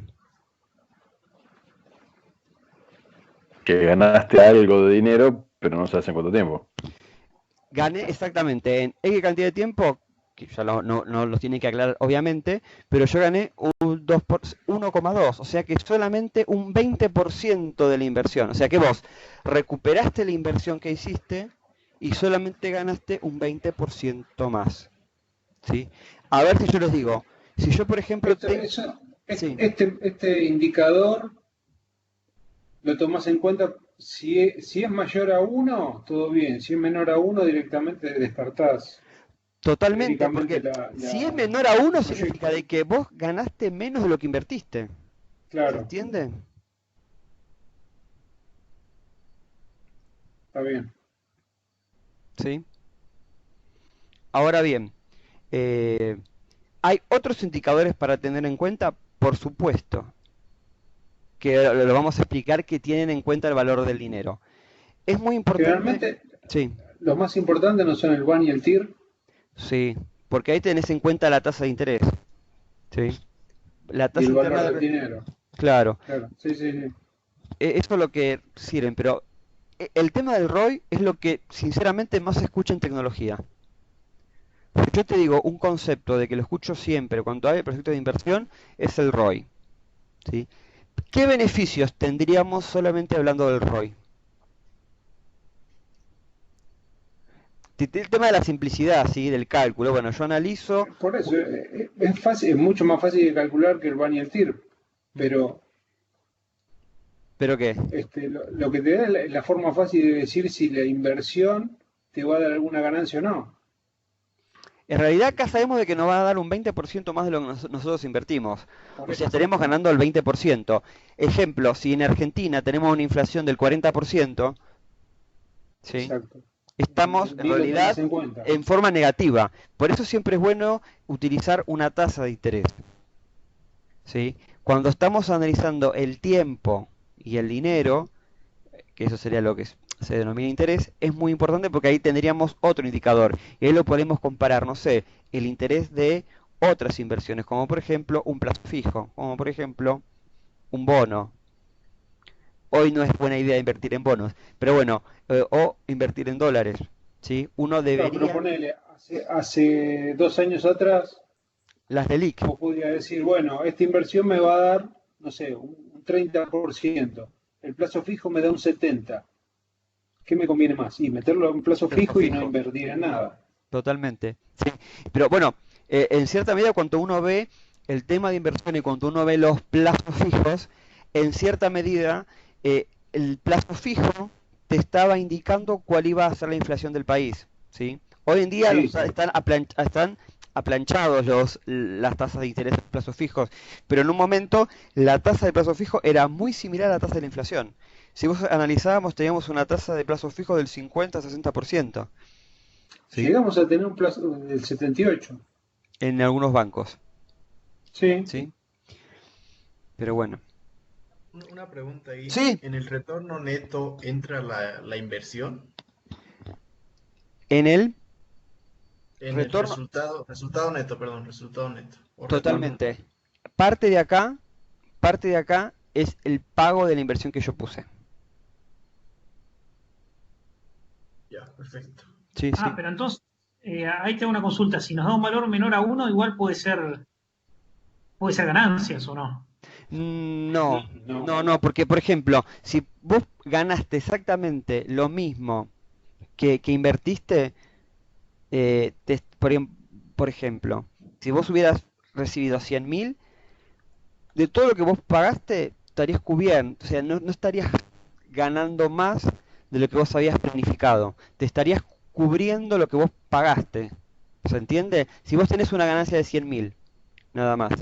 Que ganaste algo de dinero, pero no sabes en cuánto tiempo.
Gané exactamente en X cantidad de tiempo, que ya no los tiene que aclarar obviamente, pero yo gané un 1,2, o sea que solamente un 20% de la inversión. O sea que vos recuperaste la inversión que hiciste y solamente ganaste un 20% más. ¿Sí? A ver si yo les digo, si yo por ejemplo... Sí.
Este indicador lo tomás en cuenta si es mayor a 1, todo bien. Si es menor a 1, directamente descartás.
Totalmente, porque si es menor a 1 significa de que vos ganaste menos de lo que invertiste.
Claro.
¿Se entiende?
Está bien.
¿Sí? Ahora bien, eh, ¿hay otros indicadores para tener en cuenta? Por supuesto, que lo vamos a explicar, que tienen en cuenta el valor del dinero. Es muy importante,
Generalmente,
sí,
los más importantes no son el BAN y el TIR.
sí, porque ahí tenés en cuenta la tasa de interés, sí, la
Y
tasa
el
interna
valor
de...
del dinero.
Claro,
Claro, sí, sí, sí.
eso es lo que sirven, pero el tema del ROI es lo que sinceramente más se escucha en tecnología. Si yo te digo un concepto de que lo escucho siempre cuando hay proyectos de inversión, es el ROI, ¿sí? ¿Qué beneficios tendríamos solamente hablando del ROI? El tema de la simplicidad, ¿sí? Del cálculo. Bueno, yo analizo...
Por eso, es fácil, es mucho más fácil de calcular que el BAN y el TIR. Pero
¿Pero qué?
lo que te da es la forma fácil de decir si la inversión te va a dar alguna ganancia o no.
En realidad acá sabemos de que nos va a dar un 20% más de lo que nosotros invertimos.
Por
O sea,
eso.
estaremos ganando el 20%. Ejemplo, si en Argentina tenemos una inflación del 40%, ¿sí?
Exacto.
Estamos en
Ni lo
realidad
tenés en cuenta.
en forma negativa. Por eso siempre es bueno utilizar una tasa de interés, ¿sí? Cuando estamos analizando el tiempo y el dinero, que eso sería lo que se denomina interés, es muy importante porque ahí tendríamos otro indicador. Y ahí lo podemos comparar, no sé, el interés de otras inversiones, como por ejemplo un plazo fijo, como por ejemplo un bono. Hoy no es buena idea invertir en bonos, pero bueno, o invertir en dólares, ¿sí? Uno
Claro, pero
debería...
ponele, hace 2 años atrás,
Las de LIC,
vos podrías decir, bueno, esta inversión me va a dar, no sé, un 30%. El plazo fijo me da un 70%. ¿Qué me conviene más? Y meterlo en plazo
plazo
fijo y no
fijo,
invertir en nada.
totalmente. Sí. Pero bueno, en cierta medida cuando uno ve el tema de inversión y cuando uno ve los plazos fijos, en cierta medida el plazo fijo te estaba indicando cuál iba a ser la inflación del país, ¿sí? Hoy en día
Sí, sí.
están aplanchados las tasas de interés de plazos fijos, pero en un momento la tasa de plazo fijo era muy similar a la tasa de la inflación. Si vos analizábamos, teníamos una tasa de plazo fijo del 50-60%, ¿sí?
Llegamos a tener un plazo del 78.
En algunos bancos,
Sí.
¿sí? Pero bueno.
Una pregunta ahí.
Sí,
¿En el retorno neto entra la inversión?
en el
En el
retorno,
resultado neto, perdón, resultado neto. O retorno.
totalmente. Parte de acá, parte de acá es el pago de la inversión que yo puse.
Ya, perfecto.
Sí, sí.
Pero entonces, ahí tengo una consulta. Si nos da un valor menor a 1, igual puede ser ganancias o no.
No,
No.
no, porque por ejemplo, si vos ganaste exactamente lo mismo que invertiste, por ejemplo, si vos hubieras recibido 100.000, de todo lo que vos pagaste, estarías cubierto, o sea, no estarías ganando más de lo que vos habías planificado, te estarías cubriendo lo que vos pagaste, ¿se entiende? Si vos tenés una ganancia de 100.000, nada más,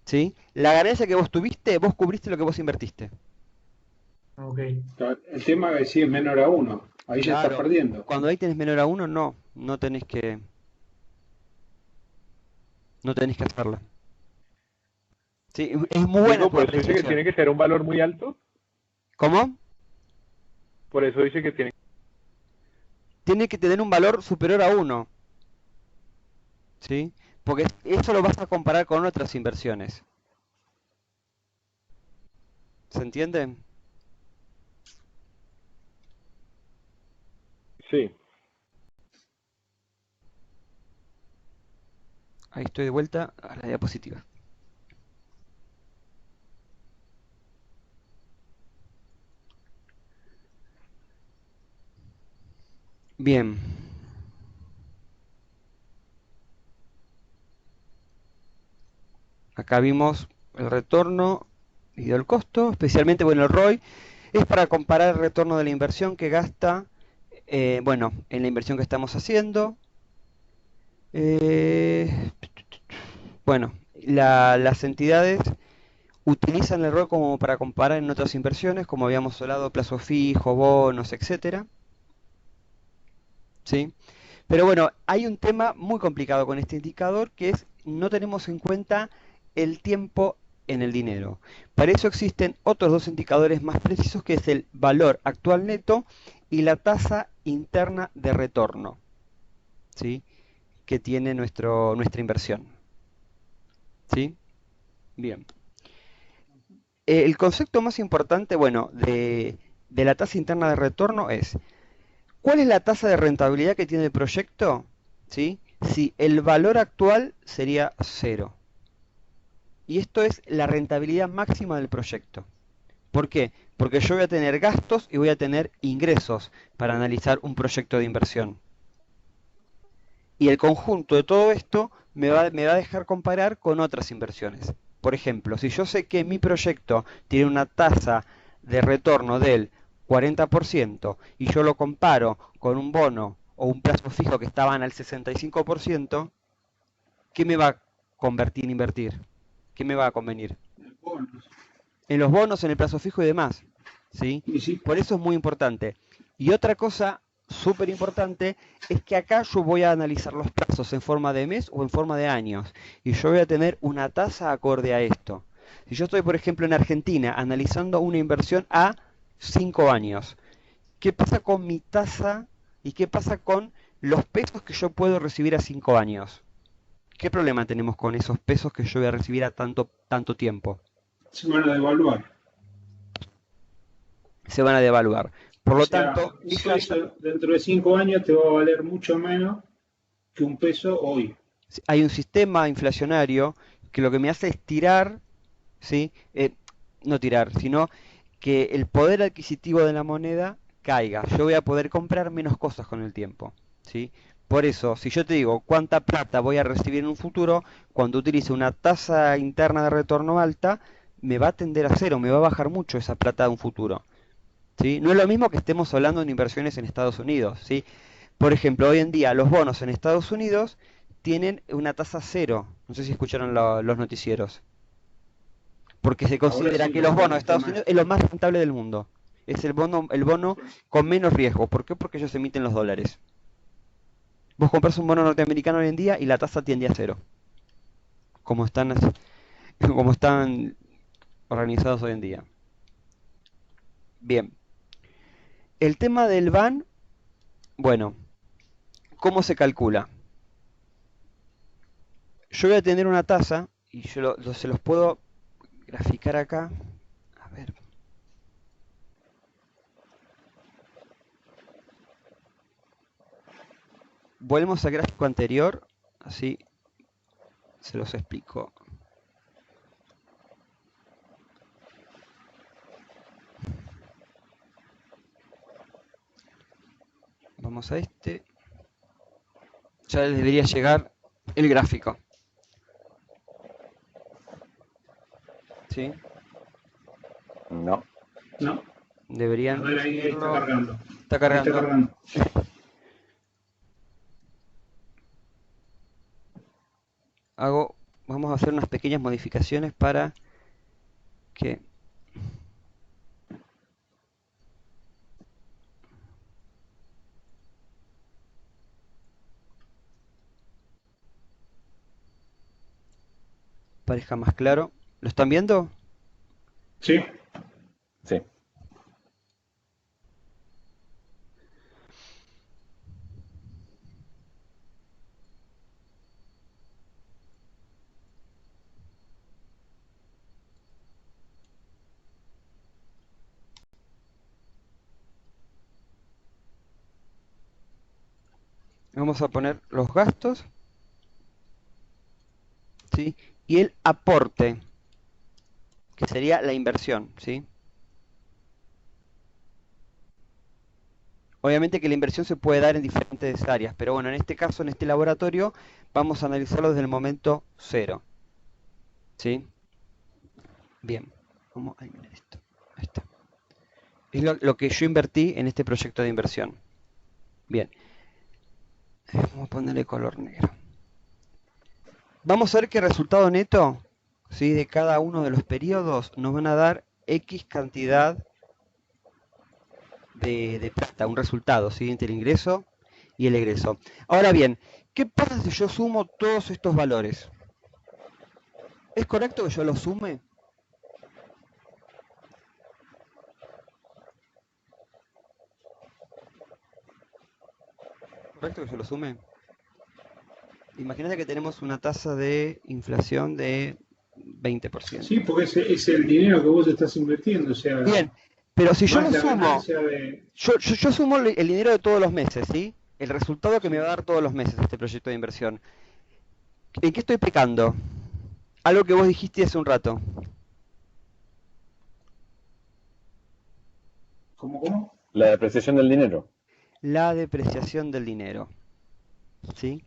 ¿sí? La ganancia que vos tuviste, vos cubriste lo que vos invertiste.
Ok.
El tema es si es menor a 1. Ahí ya estás
Claro,
perdiendo.
cuando ahí tenés menor a uno, no tenés que hacerla. Sí, es muy buena
Digo,
tu
por eso dice que
apreciación.
tiene que ser un valor muy alto.
¿Cómo?
Por eso dice que tiene.
Tiene que tener un valor superior a uno, ¿sí? Porque eso lo vas a comparar con otras inversiones. ¿Se entiende?
Sí.
Ahí estoy de vuelta a la diapositiva. Bien. Acá vimos el retorno y el costo, especialmente, bueno, el ROI es para comparar el retorno de la inversión que gasta, bueno, en la inversión que estamos haciendo. Eh, bueno, las entidades utilizan el ROI como para comparar en otras inversiones, como habíamos hablado, plazo fijo, bonos, etcétera, ¿sí? Pero bueno, hay un tema muy complicado con este indicador que es no tenemos en cuenta el tiempo en el dinero. Para eso existen otros dos indicadores más precisos que es el valor actual neto y la tasa interna de retorno, ¿sí? Que tiene nuestra inversión. ¿Sí? Bien. El concepto más importante, bueno, de la tasa interna de retorno es ¿cuál es la tasa de rentabilidad que tiene el proyecto? ¿Sí? Si el valor actual sería cero. Y esto es la rentabilidad máxima del proyecto. ¿Por qué? Porque yo voy a tener gastos y voy a tener ingresos para analizar un proyecto de inversión. Y el conjunto de todo esto me va a dejar comparar con otras inversiones. Por ejemplo, si yo sé que mi proyecto tiene una tasa de retorno del 40% y yo lo comparo con un bono o un plazo fijo que estaban al 65%, ¿qué me va a convertir en invertir? ¿Qué me va a convenir?
Bonos.
En los bonos, en el plazo fijo y demás. ¿Sí?
Y sí,
Por eso es muy importante. Y otra cosa súper importante es que acá yo voy a analizar los plazos en forma de mes o en forma de años. Y yo voy a tener una tasa acorde a esto. Si yo estoy, por ejemplo, en Argentina analizando una inversión a 5 años, ¿qué pasa con mi tasa y qué pasa con los pesos que yo puedo recibir a 5 años? ¿Qué problema tenemos con esos pesos que yo voy a recibir a tanto tiempo?
se van a devaluar.
Se van a devaluar. Por
O
lo
sea,
tanto,
un peso dentro de 5 años te va a valer mucho menos que un peso hoy.
hay un sistema inflacionario que lo que me hace es tirar, ¿sí? No tirar, sino que el poder adquisitivo de la moneda caiga. Yo voy a poder comprar menos cosas con el tiempo, ¿sí? Por eso, si yo te digo cuánta plata voy a recibir en un futuro, cuando utilice una tasa interna de retorno alta, me va a tender a cero, me va a bajar mucho esa plata de un futuro. ¿Sí? No es lo mismo que estemos hablando de inversiones en Estados Unidos, ¿sí? Por ejemplo, hoy en día los bonos en Estados Unidos tienen una tasa cero. No sé si escucharon los noticieros. Porque se
Ahora
considera
sí,
que los bonos de
el
Estados
tema
Unidos es lo más rentable del mundo. Es el bono con menos riesgo. ¿Por qué? Porque ellos emiten los dólares. Vos compras un bono norteamericano hoy en día y la tasa tiende a cero. Como están, como están organizados hoy en día. Bien. El tema del BAN, bueno, ¿cómo se calcula? Yo voy a tener una tasa y yo se los puedo graficar acá. A ver. Volvemos al gráfico anterior, así se los explico. Vamos a este. Ya les debería llegar el gráfico. ¿Sí?
No.
No,
Deberían
a ver, ahí está
recibirlo.
cargando.
Está
Ahí
cargando.
está cargando.
Vamos a hacer unas pequeñas modificaciones para que parezca más claro. ¿Lo están viendo?
Sí,
Sí.
Vamos a poner los gastos, ¿sí? Y el aporte, que sería la inversión, ¿sí? Obviamente que la inversión se puede dar en diferentes áreas, pero bueno, en este caso, en este laboratorio, vamos a analizarlo desde el momento cero, ¿sí? Bien, vamos a eliminar esto. Ahí está. Es lo que yo invertí en este proyecto de inversión. Bien, vamos a ponerle color negro. Vamos a ver que el resultado neto, ¿sí? De cada uno de los periodos nos van a dar X cantidad de plata, un resultado, ¿sí? Entre el ingreso y el egreso. Ahora bien, ¿qué pasa si yo sumo todos estos valores? ¿Es correcto que yo los sume? ¿Correcto que yo los sume? Imagínate que tenemos una tasa de inflación de 20%.
Sí, porque es el dinero que vos estás invirtiendo, o sea,
Bien, pero si yo
más
lo
la
sumo,
ganancia de...
yo sumo el dinero de todos los meses, ¿sí? El resultado que me va a dar todos los meses este proyecto de inversión. ¿En qué estoy pecando? Algo que vos dijiste hace un rato.
¿Cómo?
La depreciación del dinero.
La depreciación del dinero, ¿sí?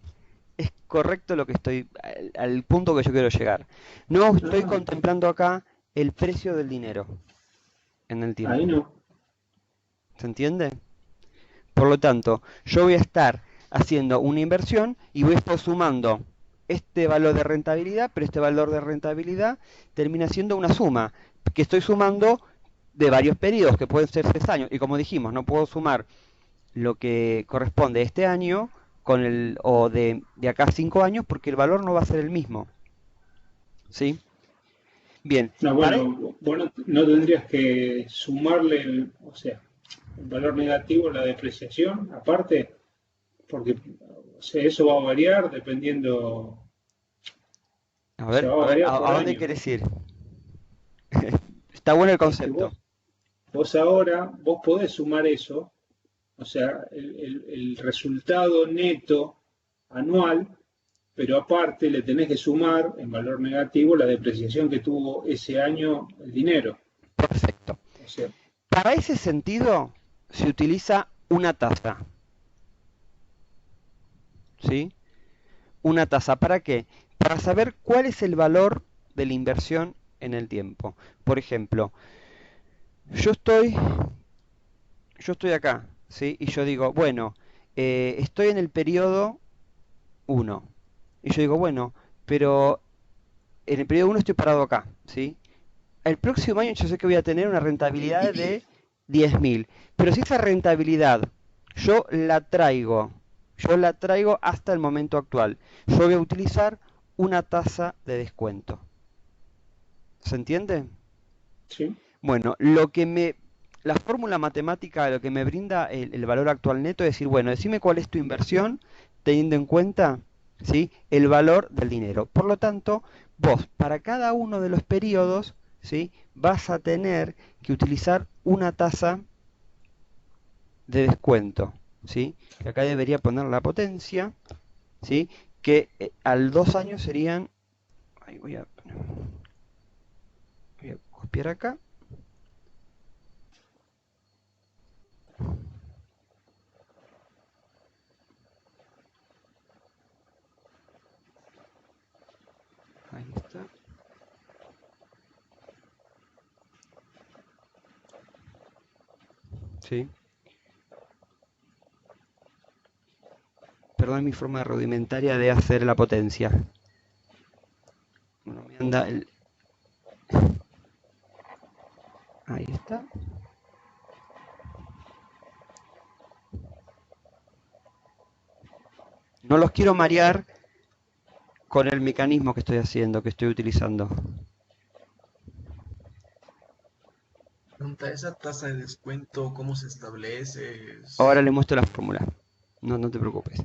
Es correcto lo que estoy, al punto que yo quiero llegar. No estoy
Ah,
contemplando acá el precio del dinero en el
ahí
tiempo.
no.
¿Se entiende? Por lo tanto, yo voy a estar haciendo una inversión y voy a estar sumando este valor de rentabilidad, pero este valor de rentabilidad termina siendo una suma que estoy sumando de varios periodos, que pueden ser 6 años. Y como dijimos, no puedo sumar lo que corresponde a este año con o de acá a 5 años porque el valor no va a ser el mismo. ¿Sí? Bien,
No,
para...
bueno, vos no tendrías que sumarle, o sea, el valor negativo, la depreciación, aparte, porque o sea, eso va a variar dependiendo, o sea, va a variar
A
por
dónde
año.
quieres ir? Está bueno el
Es que
concepto.
vos ahora, vos podés sumar eso, o sea, el resultado neto anual, pero aparte le tenés que sumar en valor negativo la depreciación que tuvo ese año el dinero.
Perfecto.
O sea,
Para ese sentido se utiliza una tasa. ¿Sí? Una tasa. ¿Para qué? Para saber cuál es el valor de la inversión en el tiempo. Por ejemplo, yo estoy, yo estoy acá, ¿sí? Y yo digo, bueno, estoy en el periodo 1. Y yo digo, bueno, pero en el periodo 1 estoy parado acá, ¿sí? El próximo año yo sé que voy a tener una rentabilidad de 10.000. Pero si esa rentabilidad yo la traigo hasta el momento actual, yo voy a utilizar una tasa de descuento. ¿Se entiende?
sí.
Bueno, la fórmula matemática lo que me brinda el valor actual neto es decir, bueno, decime cuál es tu inversión teniendo en cuenta, ¿sí?, el valor del dinero. Por lo tanto, vos para cada uno de los periodos, ¿sí?, vas a tener que utilizar una tasa de descuento, ¿sí? Que acá debería poner la potencia, ¿sí? Que al 2 años serían, ahí voy a copiar acá. Ahí está. Sí. Perdón mi forma rudimentaria de hacer la potencia. Bueno, me anda el... Ahí está. No los quiero marear con el mecanismo que estoy haciendo, que estoy utilizando.
Pregunta, ¿esa tasa de descuento cómo se establece?
Ahora le muestro la fórmula. No, no te preocupes.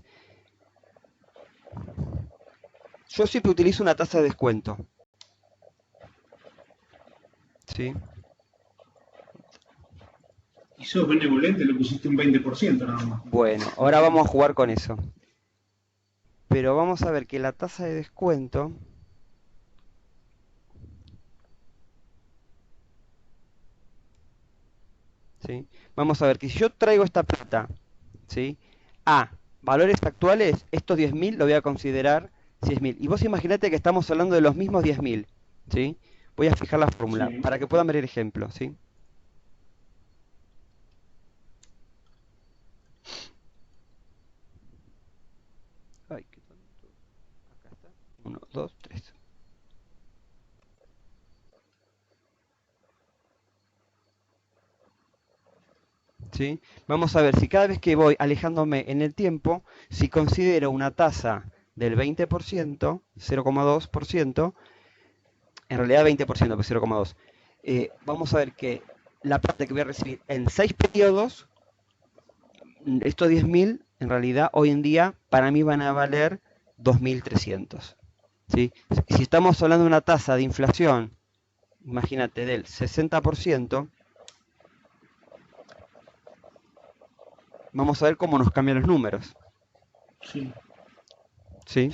Yo siempre utilizo una tasa de descuento. ¿Sí?
Y sos benevolente, le pusiste un 20% nada más.
Bueno, ahora vamos a jugar con eso. Pero vamos a ver que la tasa de descuento... ¿Sí? Vamos a ver que si yo traigo esta plata, ¿sí?, a valores actuales, estos 10.000 lo voy a considerar 6.000. Y vos imaginate que estamos hablando de los mismos 10.000, ¿sí? Voy a fijar la fórmula
Sí.
para que puedan ver el ejemplo, ¿sí? Ay, qué tonto. Acá está. 1, 2, 3. ¿sí? Vamos a ver si cada vez que voy alejándome en el tiempo, si considero una tasa del 20%, 0,2%, en realidad 20%, pero 0,2%, vamos a ver que la plata que voy a recibir en 6 periodos, estos 10.000, en realidad hoy en día para mí van a valer 2.300. ¿Sí? Si estamos hablando de una tasa de inflación, imagínate, del 60%, vamos a ver cómo nos cambian los números.
Sí.
¿Sí?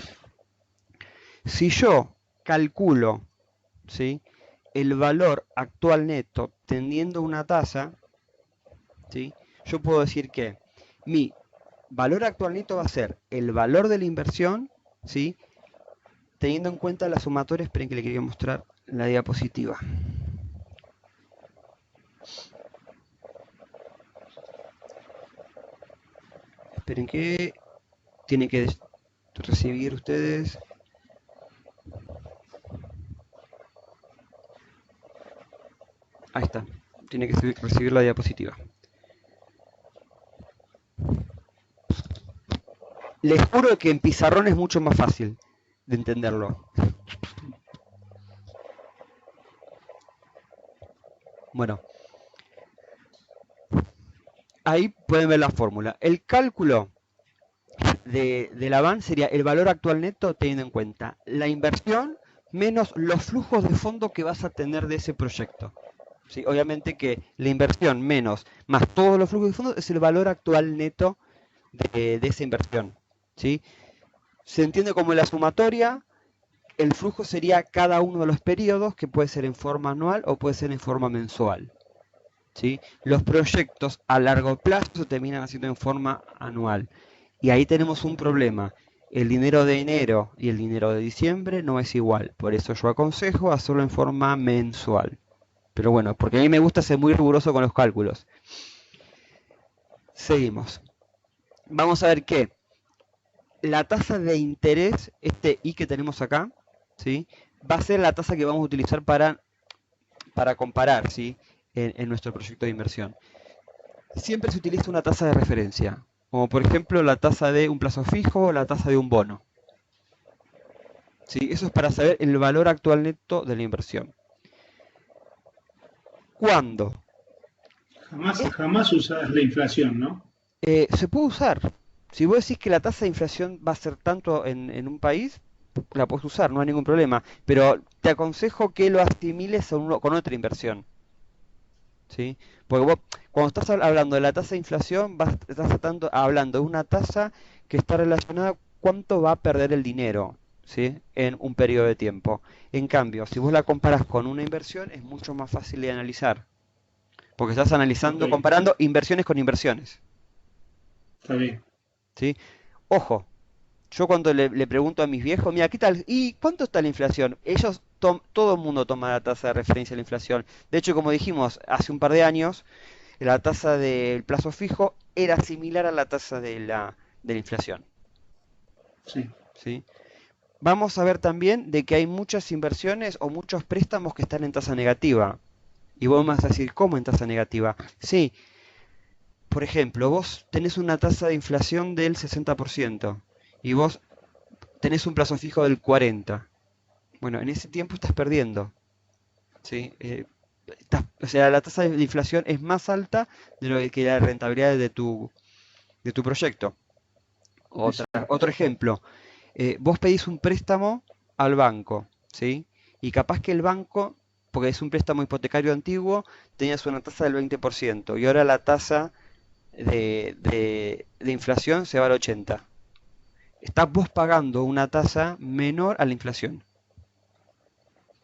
Si yo calculo, ¿sí?, el valor actual neto teniendo una tasa, ¿sí?, yo puedo decir que mi valor actual neto va a ser el valor de la inversión, ¿sí?, teniendo en cuenta la sumatoria. Esperen que le quería mostrar la diapositiva. Esperen que tienen que recibir ustedes. Ahí está. Tiene que recibir la diapositiva. Les juro que en pizarrón es mucho más fácil de entenderlo. Bueno, ahí pueden ver la fórmula. El cálculo de la VAN sería el valor actual neto teniendo en cuenta la inversión menos los flujos de fondo que vas a tener de ese proyecto. ¿Sí? Obviamente que la inversión menos más todos los flujos de fondo es el valor actual neto de esa inversión. ¿Sí? Se entiende como la sumatoria. El flujo sería cada uno de los periodos, que puede ser en forma anual o puede ser en forma mensual. ¿Sí? Los proyectos a largo plazo se terminan haciendo en forma anual. Y ahí tenemos un problema. El dinero de enero y el dinero de diciembre no es igual. Por eso yo aconsejo hacerlo en forma mensual. Pero bueno, porque a mí me gusta ser muy riguroso con los cálculos. Seguimos. Vamos a ver que la tasa de interés, este I que tenemos acá, ¿sí?, va a ser la tasa que vamos a utilizar para comparar, ¿sí?, en nuestro proyecto de inversión. Siempre se utiliza una tasa de referencia, como por ejemplo la tasa de un plazo fijo o la tasa de un bono. ¿Sí? Eso es para saber el valor actual neto de la inversión. ¿Cuándo?
Jamás usás la inflación, ¿no?
Se puede usar. Si vos decís que la tasa de inflación va a ser tanto en un país, la puedes usar, no hay ningún problema. Pero te aconsejo que lo asimiles con otra inversión. ¿Sí? Porque vos, cuando estás hablando de la tasa de inflación, estás hablando de una tasa que está relacionada a cuánto va a perder el dinero, ¿sí?, en un periodo de tiempo. En cambio, si vos la comparas con una inversión, es mucho más fácil de analizar. Porque estás analizando, comparando inversiones con inversiones.
Está bien.
¿Sí? Ojo, yo cuando le pregunto a mis viejos, mira, ¿qué tal? ¿Y cuánto está la inflación? Ellos, todo el mundo toma la tasa de referencia de la inflación. De hecho, como dijimos, hace un par de años, la tasa del plazo fijo era similar a la tasa de la inflación.
Sí.
¿Sí? Vamos a ver también de que hay muchas inversiones o muchos préstamos que están en tasa negativa. Y vos me vas a decir, ¿cómo en tasa negativa? Sí. Por ejemplo, vos tenés una tasa de inflación del 60% y vos tenés un plazo fijo del 40%. Bueno, en ese tiempo estás perdiendo. ¿Sí? O sea, la tasa de inflación es más alta de lo que la rentabilidad de tu proyecto. Otro ejemplo, vos pedís un préstamo al banco, ¿sí? Y capaz que el banco, porque es un préstamo hipotecario antiguo, tenías una tasa del 20% y ahora la tasa de inflación se va al 80%. Estás vos pagando una tasa menor a la inflación.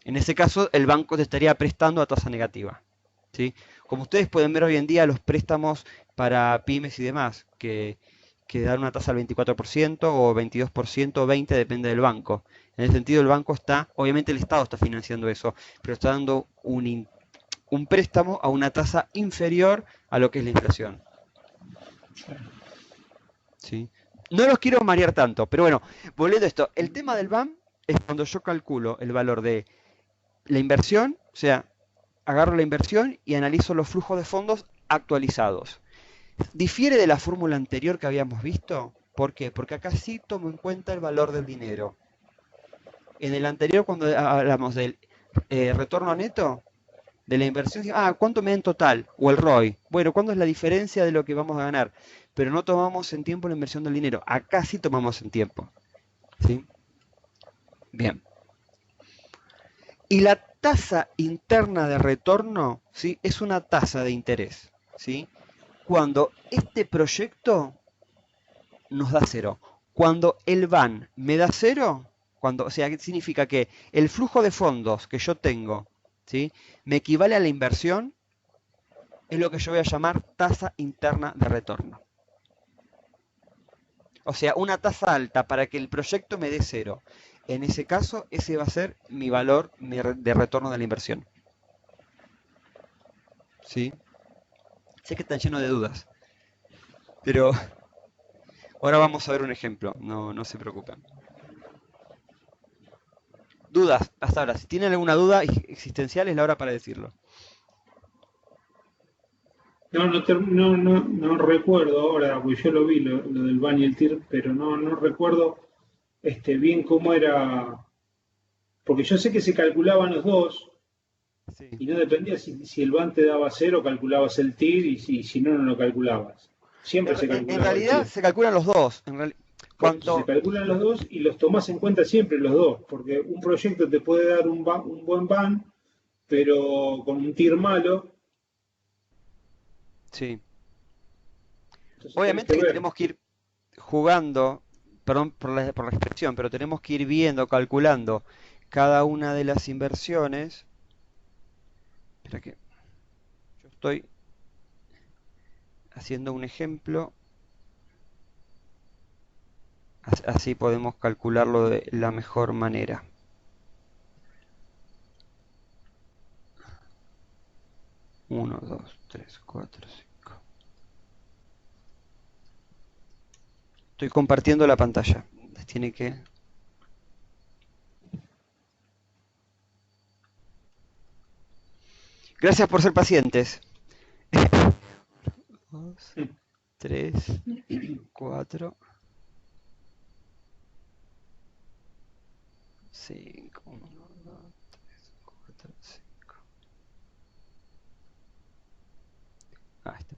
En ese caso, el banco te estaría prestando a tasa negativa. ¿Sí? Como ustedes pueden ver hoy en día, los préstamos para pymes y demás, que dan una tasa del 24% o 22% o 20%, depende del banco. En ese sentido, el banco obviamente el Estado está financiando eso, pero está dando un préstamo a una tasa inferior a lo que es la inflación. ¿Sí? No los quiero marear tanto, pero bueno, volviendo a esto, el tema del BAM es cuando yo calculo el valor de la inversión, o sea, agarro la inversión y analizo los flujos de fondos actualizados. Difiere de la fórmula anterior que habíamos visto. ¿Por qué? Porque acá sí tomo en cuenta el valor del dinero. En el anterior, cuando hablamos del retorno neto, de la inversión, ¿cuánto me da en total? O el ROI. Bueno, ¿cuánto es la diferencia de lo que vamos a ganar? Pero no tomamos en tiempo la inversión del dinero. Acá sí tomamos en tiempo. ¿Sí? Bien. Y la tasa interna de retorno, ¿sí? Es una tasa de interés, ¿sí? Cuando este proyecto nos da cero. Cuando el BAN me da cero, o sea, ¿qué significa? Que el flujo de fondos que yo tengo, ¿sí? Me equivale a la inversión, es lo que yo voy a llamar tasa interna de retorno. O sea, una tasa alta para que el proyecto me dé cero. En ese caso, ese va a ser mi valor de retorno de la inversión. ¿Sí? Sé que están llenos de dudas, pero ahora vamos a ver un ejemplo, no se preocupen. Dudas, hasta ahora. Si tienen alguna duda existencial, es la hora para decirlo.
No recuerdo ahora, porque yo lo vi, lo del BAN y el TIR, pero no recuerdo bien cómo era, porque yo sé que se calculaban los dos,
Sí.
y no dependía si el BAN te daba cero, calculabas el TIR, y si no, no lo calculabas. Siempre se calculaba
En realidad
el TIR.
se calculan los dos.
Se calculan los dos y los tomás en cuenta siempre los dos, porque un proyecto te puede dar un buen BAN, pero con un TIR malo.
Sí.
Entonces
Obviamente que
ver.
tenemos que ir jugando, perdón por la expresión, pero tenemos que ir viendo, calculando cada una de las inversiones. Espera que yo estoy haciendo un ejemplo. Así podemos calcularlo de la mejor manera. Uno, dos, tres, cuatro, cinco. Estoy compartiendo la pantalla. Les tiene que... Gracias por ser pacientes. 2, 3, 4, 5. 1, 2, 3, 4, 5.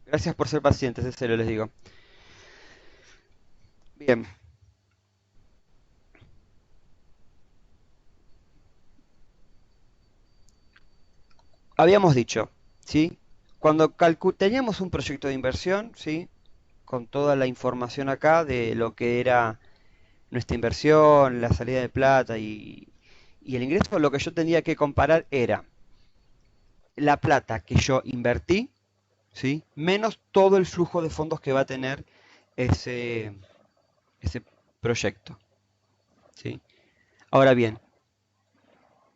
Gracias por ser pacientes, en serio les digo. Bien. Habíamos dicho, ¿sí? Cuando teníamos un proyecto de inversión, ¿sí? Con toda la información acá de lo que era nuestra inversión, la salida de plata y el ingreso, lo que yo tenía que comparar era la plata que yo invertí, ¿sí? Menos todo el flujo de fondos que va a tener ese proyecto, ¿sí? Ahora bien,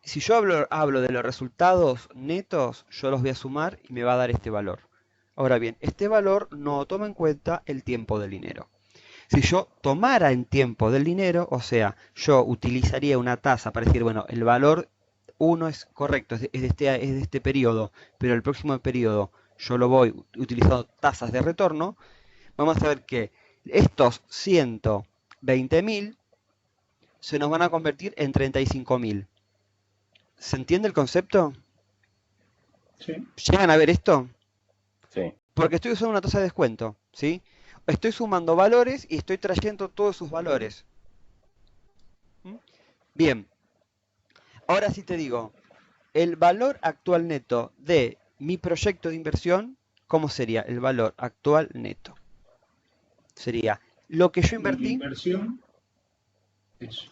si yo hablo de los resultados netos, yo los voy a sumar y me va a dar este valor. Ahora bien, este valor no toma en cuenta el tiempo del dinero. Si yo tomara en tiempo del dinero, o sea, yo utilizaría una tasa para decir, bueno, el valor 1 es correcto, es de este periodo, pero el próximo periodo yo lo voy utilizando tasas de retorno, vamos a ver que estos 120.000 se nos van a convertir en 35.000. ¿Se entiende el concepto?
Sí.
¿Llegan a ver esto?
Sí.
Porque estoy usando una tasa de descuento, ¿sí? Estoy sumando valores y estoy trayendo todos sus valores. Bien. Ahora sí te digo, el valor actual neto de mi proyecto de inversión, ¿cómo sería el valor actual neto? Sería lo que yo invertí.
La inversión, eso.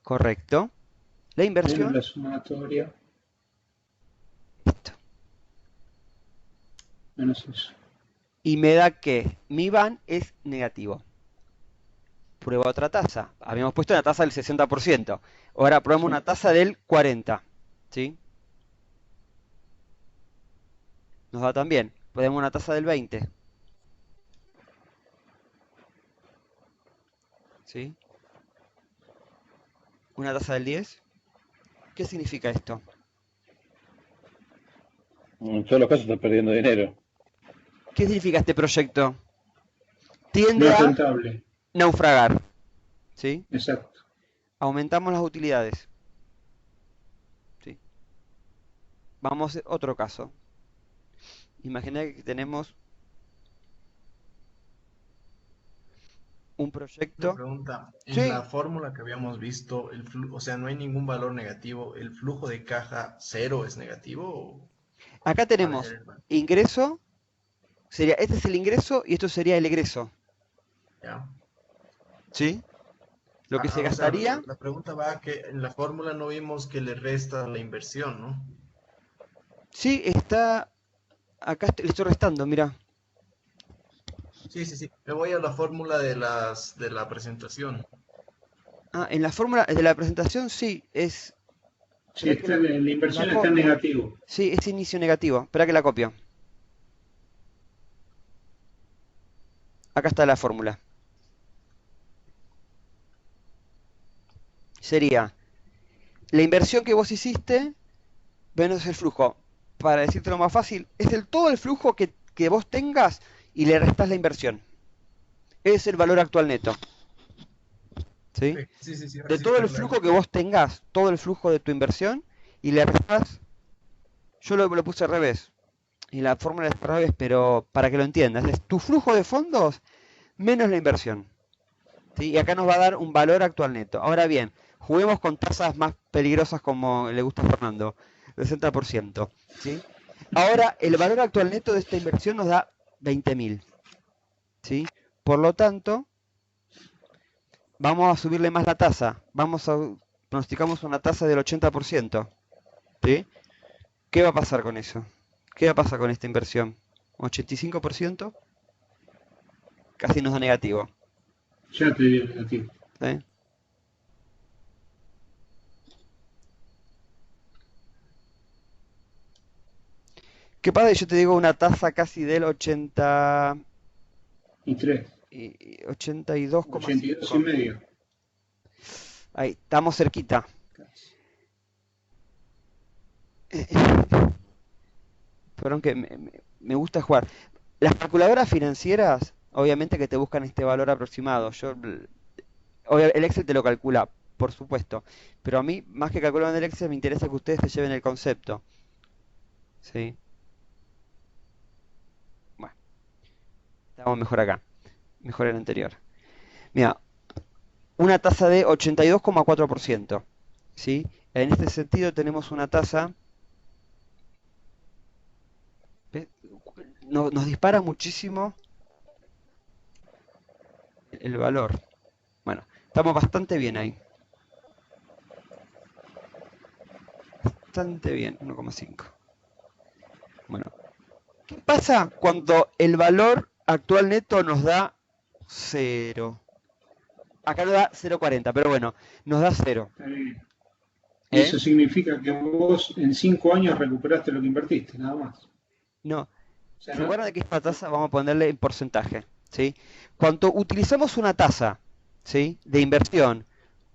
Correcto. La inversión.
Menos la sumatoria.
Esto.
Menos eso.
Y me da que mi BAN es negativo. Prueba otra tasa. Habíamos puesto una tasa del 60%. Ahora probamos una tasa del 40%. ¿Sí? Nos da también. Podemos una tasa del 20%. ¿Sí? Una tasa del 10%. ¿Qué significa esto?
En todos los casos estás perdiendo dinero.
¿Qué significa este proyecto? tiende
No es
a
rentable.
naufragar. ¿Sí?
Exacto.
Aumentamos las utilidades. ¿Sí? Vamos a otro caso. Imagina que tenemos un
Una
proyecto.
pregunta. En
Sí,
la fórmula que habíamos visto, o sea, no hay ningún valor negativo. ¿El flujo de caja cero es negativo o
acá
cuál es
tenemos
el valor?
ingreso, sería, este es el ingreso y esto sería el egreso.
¿Ya?
¿Sí? Lo que se
O sea,
gastaría,
la pregunta va que en la fórmula no vimos que le resta la inversión, ¿no?
sí, está, acá le estoy restando, mira.
Sí, sí, sí. Me voy a la fórmula de la presentación.
Ah, en la fórmula de la presentación sí, es,
Sí,
espera que
la
la
inversión está en
copio.
negativo.
Sí, es inicio negativo, espera que la copio. Acá está la fórmula. Sería la inversión que vos hiciste menos el flujo. Para decírtelo más fácil, es todo el flujo que vos tengas y le restás la inversión. Es el valor actual neto.
Ok,
¿Sí?
sí, sí, sí, ahora
De
sí
todo
está
el
claro.
flujo que vos tengas, todo el flujo de tu inversión, y le restás, yo lo puse al revés, y la fórmula es al revés, pero para que lo entiendas, es tu flujo de fondos menos la inversión. ¿Sí? Y acá nos va a dar un valor actual neto. Ahora bien, juguemos con tasas más peligrosas como le gusta a Fernando, 60%. ¿Sí? Ahora, el valor actual neto de esta inversión nos da 20.000. ¿Sí? Por lo tanto, vamos a subirle más la tasa. Pronosticamos una tasa del 80%. ¿Sí? ¿Qué va a pasar con eso? ¿Qué va a pasar con esta inversión? 85%, casi nos da negativo.
Ya te digo negativo.
¿Sí? ¿Qué pasa si yo te digo una tasa casi del 80,
Y 3, 82 y
82,5?
medio.
Ahí, estamos cerquita.
Casi.
Perdón que me gusta jugar. Las calculadoras financieras, obviamente que te buscan este valor aproximado. El Excel te lo calcula, por supuesto. Pero a mí, más que calcular en el Excel, me interesa que ustedes se lleven el concepto. ¿Sí? Bueno, estamos mejor acá. Mejor en el anterior. Mira, una tasa de 82,4%. ¿Sí? En este sentido tenemos una tasa. ¿Ves? Nos dispara muchísimo el valor. Bueno, estamos bastante bien ahí. Bastante bien, 1,5. Bueno, ¿qué pasa cuando el valor actual neto nos da 0? Acá nos da 0,40, pero bueno, nos da 0.
Está bien.
¿Eh?
Eso significa que vos en 5 años recuperaste lo que invertiste, nada más.
No,
O sea,
¿se acuerdan de que esta tasa vamos a ponerle en porcentaje? ¿Sí? Cuando utilizamos una tasa, ¿sí?, de inversión,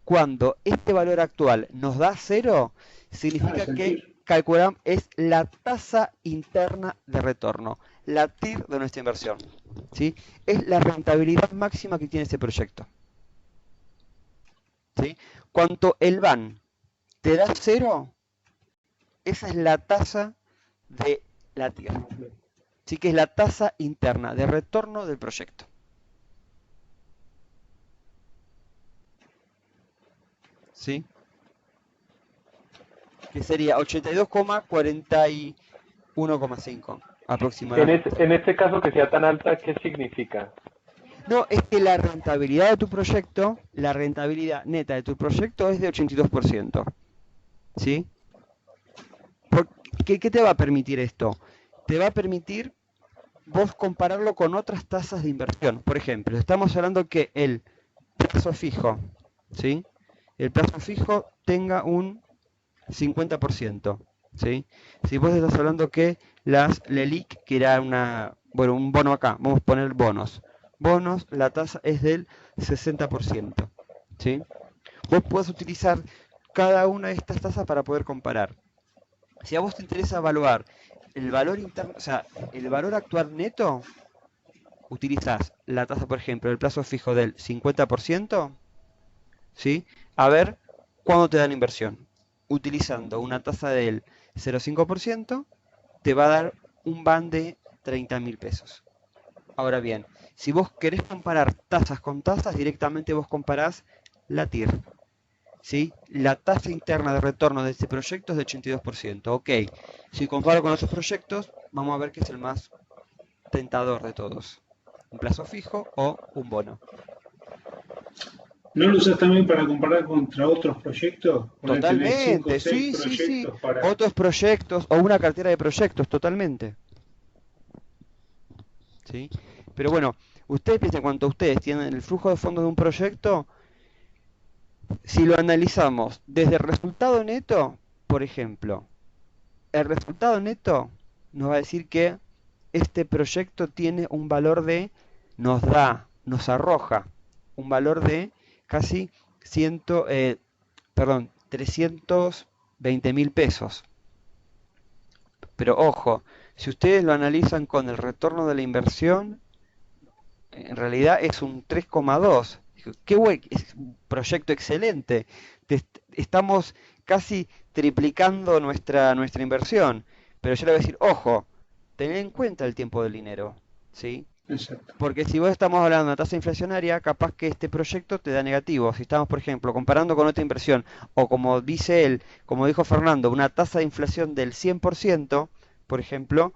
cuando este valor actual nos da 0, significa
es el
que
TIR.
calculamos, es la tasa interna de retorno, la TIR de nuestra inversión. ¿Sí? Es la rentabilidad máxima que tiene ese proyecto. ¿Sí? Cuando el BAN te da 0, esa es la tasa de la TIR. ¿Sí? Que es la tasa interna de retorno del proyecto. ¿Sí? Que sería 82,41,5 aproximadamente.
En este caso que sea tan alta, ¿qué significa?
No, es que la rentabilidad de tu proyecto, la rentabilidad neta de tu proyecto es de 82%. ¿Sí? ¿Qué te va a permitir esto? Te va a permitir vos compararlo con otras tasas de inversión. Por ejemplo, estamos hablando que el plazo fijo, ¿sí?, el plazo fijo tenga un 50%. ¿Sí? Si vos estás hablando que las LELIQ, que era un bono acá, vamos a poner bonos. Bonos, la tasa es del 60%. ¿Sí? Vos podés utilizar cada una de estas tasas para poder comparar. Si a vos te interesa evaluar el valor interno, o sea, el valor actual neto, utilizás la tasa, por ejemplo, del plazo fijo del 50%, ¿sí? A ver cuándo te dan inversión. Utilizando una tasa del 0,5%, te va a dar un BAN de 30.000 pesos. Ahora bien, si vos querés comparar tasas con tasas, directamente vos comparás la TIR, ¿sí? La tasa interna de retorno de este proyecto es de 82%. Ok, si comparo con otros proyectos, vamos a ver qué es el más tentador de todos. Un plazo fijo o un bono.
¿No lo usas también para comparar contra otros proyectos? Tenés 5 o
Totalmente,
6
sí, sí, sí.
proyectos para...
Otros proyectos o una cartera de proyectos, totalmente. ¿Sí? Pero bueno, ustedes piensen, cuando ustedes tienen el flujo de fondos de un proyecto, si lo analizamos desde el resultado neto, por ejemplo, el resultado neto nos va a decir que este proyecto tiene un valor de, nos arroja un valor de casi 320.000 pesos. Pero ojo, si ustedes lo analizan con el retorno de la inversión, en realidad es un 3,2. Qué buen, es un proyecto excelente. Estamos casi triplicando nuestra inversión. Pero yo le voy a decir, ojo, tened en cuenta el tiempo del dinero, ¿sí?
Exacto.
Porque si vos estamos hablando de una tasa inflacionaria, capaz que este proyecto te da negativo. Si estamos, por ejemplo, comparando con otra inversión, o como dice él, como dijo Fernando, una tasa de inflación del 100%, por ejemplo,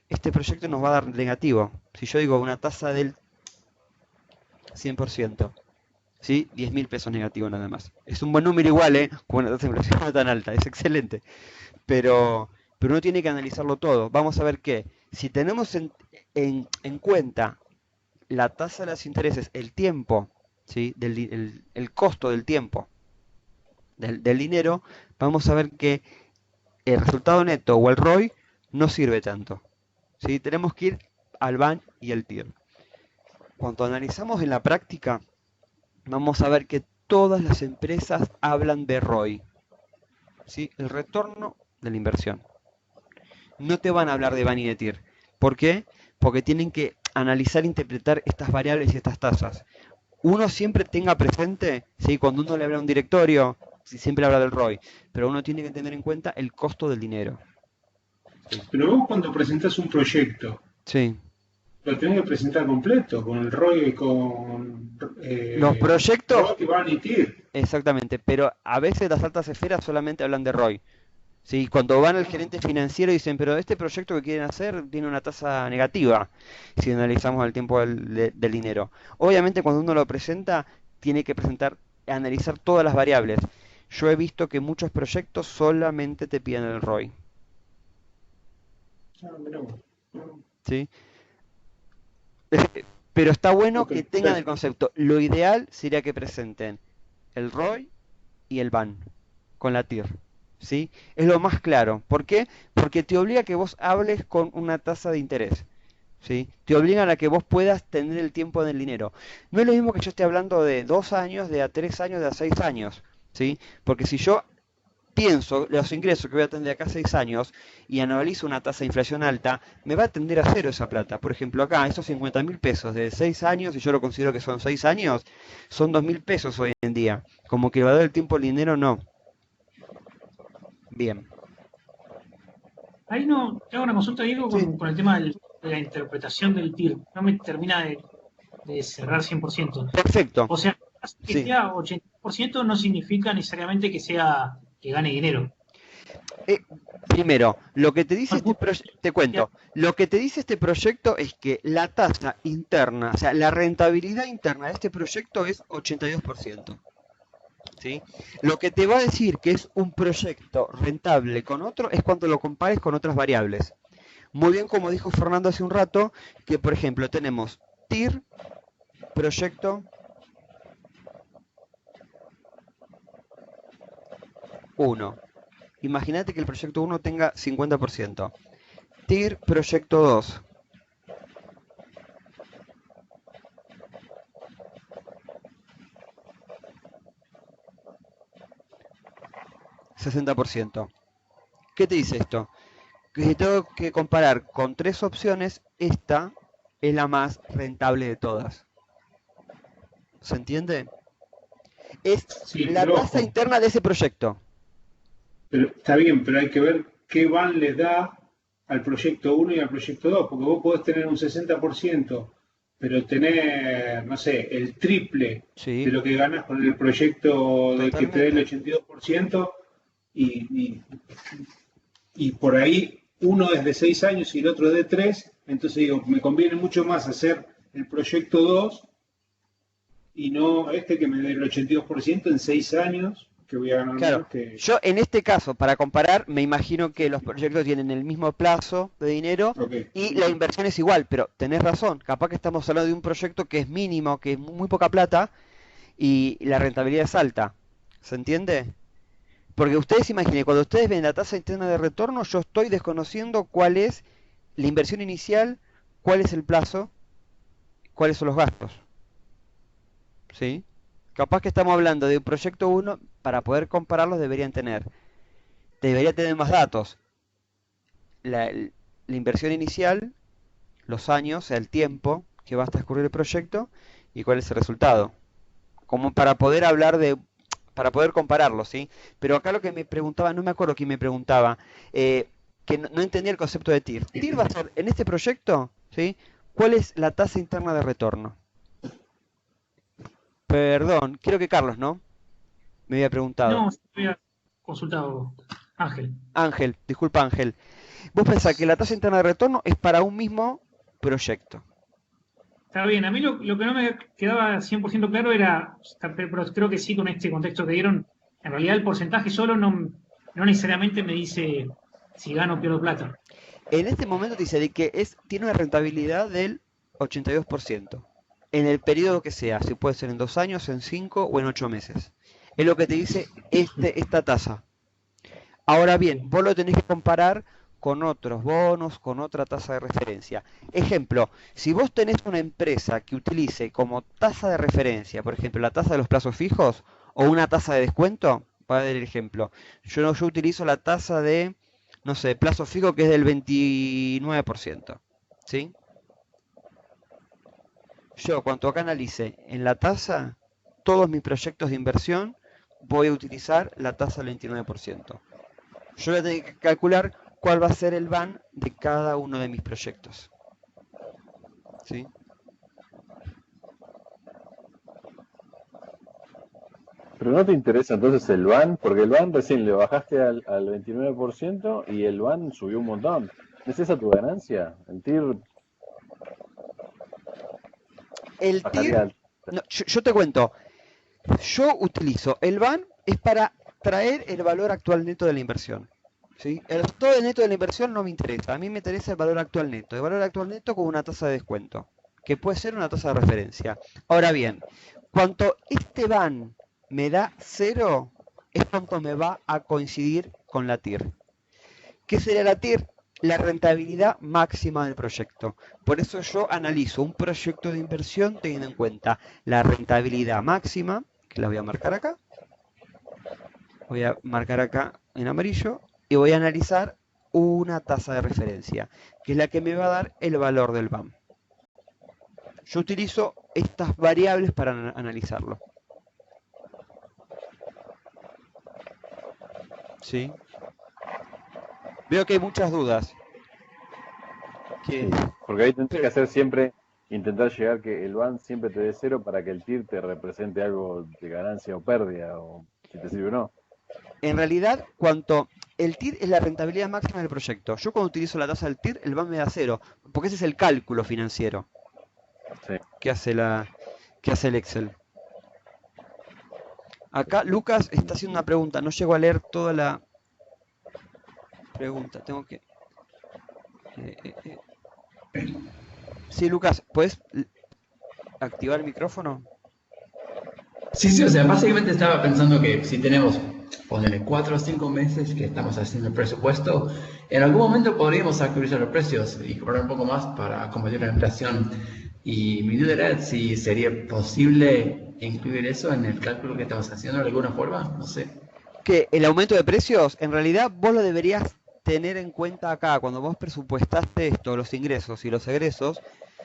este proyecto nos va a dar negativo. Si yo digo una tasa del 100%, ¿sí? 10.000 pesos negativo nada más. Es un buen número igual, ¿eh? Con una tasa de inflación no tan alta, es excelente. Pero uno tiene que analizarlo todo. Vamos a ver que si tenemos en cuenta la tasa de los intereses, el tiempo, ¿sí? El costo del tiempo del dinero, vamos a ver que el resultado neto o el ROI no sirve tanto, ¿sí? Tenemos que ir al BAN y al TIR. Cuando analizamos en la práctica, vamos a ver que todas las empresas hablan de ROI, ¿sí? El retorno de la inversión. No te van a hablar de BAN y de TIR. ¿Por qué? Porque tienen que analizar e interpretar estas variables y estas tasas. Uno siempre tenga presente, ¿sí? Cuando uno le habla a un directorio, siempre habla del ROI, pero uno tiene que tener en cuenta el costo del dinero. Sí.
Pero vos cuando presentás un proyecto,
Sí.
lo tenés que presentar completo, con el ROI, con
Los proyectos,
ROI, BAN y TIR.
exactamente, pero a veces las altas esferas solamente hablan de ROI. Sí, cuando van al gerente financiero dicen, pero este proyecto que quieren hacer tiene una tasa negativa, si analizamos el tiempo del dinero. Obviamente cuando uno lo presenta, tiene que analizar todas las variables. Yo he visto que muchos proyectos solamente te piden el ROI. ¿Sí? Pero está bueno que tengan el concepto. Lo ideal sería que presenten el ROI y el BAN con la TIR. ¿Sí? Es lo más claro. ¿Por qué? Porque te obliga a que vos hables con una tasa de interés. ¿Sí? Te obligan a que vos puedas tener el tiempo del dinero. No es lo mismo que yo esté hablando de 2 años, de a 3 años, de a 6 años. ¿Sí? Porque si yo pienso los ingresos que voy a tener de acá a 6 años y analizo una tasa de inflación alta, me va a tender a cero esa plata. Por ejemplo, acá, esos 50.000 pesos de 6 años, y yo lo considero que son 6 años, son 2.000 pesos hoy en día. Como que el valor del tiempo del dinero no. Bien.
Ahí no, te hago una consulta, Diego,
Sí.
con el tema de la interpretación del TIR. No me termina de cerrar 100%.
Perfecto.
O sea, que
Sí.
sea 80% no significa necesariamente que gane dinero.
Primero, lo que te dice te cuento, lo que te dice este proyecto es que la tasa interna, o sea, la rentabilidad interna de este proyecto es 82%. ¿Sí? Lo que te va a decir que es un proyecto rentable con otro es cuando lo compares con otras variables. Muy bien, como dijo Fernando hace un rato, que por ejemplo tenemos TIR, proyecto 1. Imagínate que el proyecto 1 tenga 50%. TIR, proyecto 2. $60. ¿Qué te dice esto? Que si tengo que comparar con 3 opciones, esta es la más rentable de todas. ¿Se entiende? Es
Sí,
la
pero
tasa
ojo,
interna de ese proyecto.
pero está bien, pero hay que ver qué van les da al proyecto uno y al proyecto 2, porque vos podés tener un 60%, pero tener, no sé, el triple de
Sí,
lo que ganas con el proyecto de que te dé el
totalmente.
82%, y, y, y por ahí uno es de 6 años y el otro es de 3. Entonces digo, me conviene mucho más hacer el proyecto 2 y no este que me dé el 82% en 6 años, que voy a ganar
Claro,
menos que...
yo en este caso, para comparar, me imagino que los proyectos tienen el mismo plazo de dinero
Ok,
y la inversión es igual, pero tenés razón, capaz que estamos hablando de un proyecto que es mínimo, que es muy poca plata y la rentabilidad es alta. ¿Se entiende? Porque ustedes imaginen, cuando ustedes ven la tasa interna de retorno, yo estoy desconociendo cuál es la inversión inicial, cuál es el plazo, cuáles son los gastos. ¿Sí? Capaz que estamos hablando de un proyecto uno para poder compararlos debería tener más datos. La inversión inicial, los años, o sea, el tiempo que va a transcurrir el proyecto y cuál es el resultado. Como para poder para poder compararlo, ¿sí? Pero acá lo que me preguntaba, no me acuerdo quién me preguntaba, que no entendía el concepto de TIR. TIR va a ser, en este proyecto, ¿sí? ¿Cuál es la tasa interna de retorno? Perdón, creo que Carlos, ¿no? Me había preguntado.
No, había consultado Ángel.
Ángel, disculpa Ángel. Vos pensás que la tasa interna de retorno es para un mismo proyecto.
Está bien, a mí lo que no me quedaba 100% claro era, pero creo que sí con este contexto que dieron, en realidad el porcentaje solo no necesariamente me dice si gano o pierdo plata.
En este momento te dice de que tiene una rentabilidad del 82%. En el periodo que sea, si puede ser en 2 años, en 5 o en 8 meses. Es lo que te dice esta tasa. Ahora bien, vos lo tenés que comparar con otros bonos, con otra tasa de referencia. Ejemplo, si vos tenés una empresa que utilice como tasa de referencia, por ejemplo, la tasa de los plazos fijos o una tasa de descuento, para dar el ejemplo, yo utilizo la tasa de, no sé, plazo fijo que es del 29%, ¿sí? Yo, cuando acá analice en la tasa, todos mis proyectos de inversión, voy a utilizar la tasa del 29%. Yo voy a tener que calcular cuál va a ser el van de cada uno de mis proyectos. ¿Sí?
Pero no te interesa entonces el VAN, porque el VAN recién le bajaste al 29% y el VAN subió un montón. ¿Es esa tu ganancia? El TIR
El TIR,
bajaría al...
no, yo te cuento, yo utilizo el van es para traer el valor actual neto de la inversión. ¿Sí? Todo el neto de la inversión no me interesa, a mí me interesa el valor actual neto. El valor actual neto con una tasa de descuento, que puede ser una tasa de referencia. Ahora bien, cuanto este van me da 0, es cuanto me va a coincidir con la TIR. ¿Qué sería la TIR? La rentabilidad máxima del proyecto. Por eso yo analizo un proyecto de inversión teniendo en cuenta la rentabilidad máxima, que la voy a marcar acá, voy a marcar acá en amarillo, y voy a analizar una tasa de referencia, que es la que me va a dar el valor del BAM. Yo utilizo estas variables para analizarlo. ¿Sí? Veo que hay muchas dudas.
Sí, porque ahí tendrás que hacer siempre, intentar llegar que el VAN siempre te dé 0 para que el TIR te represente algo de ganancia o pérdida, o si te sirve o no.
En realidad, el TIR es la rentabilidad máxima del proyecto. Yo cuando utilizo la tasa del TIR, el BAM me da 0, porque ese es el cálculo financiero
Sí.
que hace el Excel. Acá Lucas está haciendo una pregunta, no llego a leer toda la pregunta, tengo que... Sí, Lucas, ¿puedes activar el micrófono?
Sí, o sea, básicamente estaba pensando que si tenemos, ponele 4 o 5 meses que estamos haciendo el presupuesto, en algún momento podríamos actualizar los precios y cobrar un poco más para combatir la inflación. Y mi duda era si sería posible incluir eso en el cálculo que estamos haciendo de alguna forma, no sé.
Que el aumento de precios, en realidad vos lo deberías tener en cuenta acá, cuando vos presupuestaste esto, los ingresos y los egresos,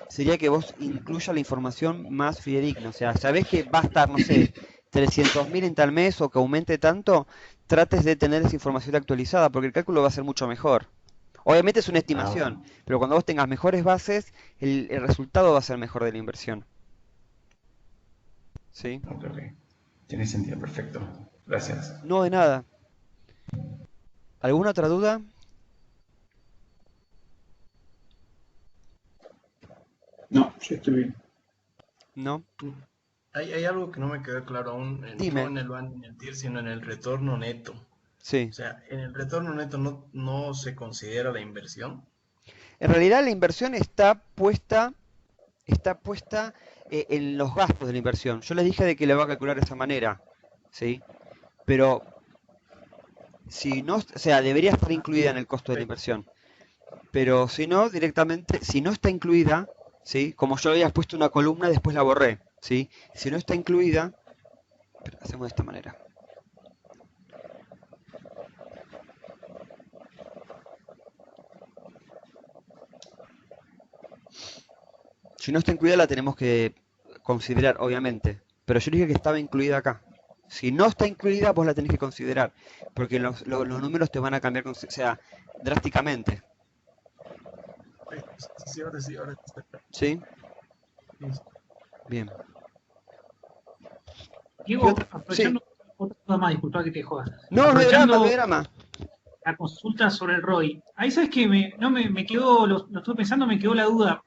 sería que vos incluyas la información más fidedigna. O sea, sabés que va a estar, no sé, 300.000 en tal mes o que aumente tanto, trates de tener esa información actualizada porque el cálculo va a ser mucho mejor. Obviamente es una estimación, pero cuando vos tengas mejores bases, el resultado va a ser mejor de la inversión. ¿Sí?
Ok. Tiene sentido, perfecto. Gracias.
No, de nada. ¿Alguna otra duda?
No, yo estoy bien.
¿No?
Hay algo que no me quedó claro aún,
Dime.
no en el BAN ni en el TIR, sino en el retorno neto.
Sí.
O sea, en el retorno neto no se considera la inversión.
En realidad la inversión está puesta en los gastos de la inversión. Yo les dije de que le va a calcular de esa manera, ¿sí? Pero si no, o sea, debería estar incluida en el costo de la inversión. Pero si no, directamente, si no está incluida, ¿sí? Como yo había puesto una columna, después la borré, ¿sí? Si no está incluida, pero hacemos de esta manera. Si no está incluida la tenemos que considerar, obviamente. Pero yo dije que estaba incluida acá. Si no está incluida, vos la tenés que considerar. Porque los números te van a cambiar, o sea, drásticamente.
Sí, ahora sí, ahora
¿Sí?
sí.
Bien.
Diego,
Sí.
aprovechando otra cosa más, disculpa que te joda.
No, no hay drama,
Aprovechando
no hay drama.
la consulta sobre el ROI. Ahí sabes que me quedó, lo estuve pensando, me quedó la duda.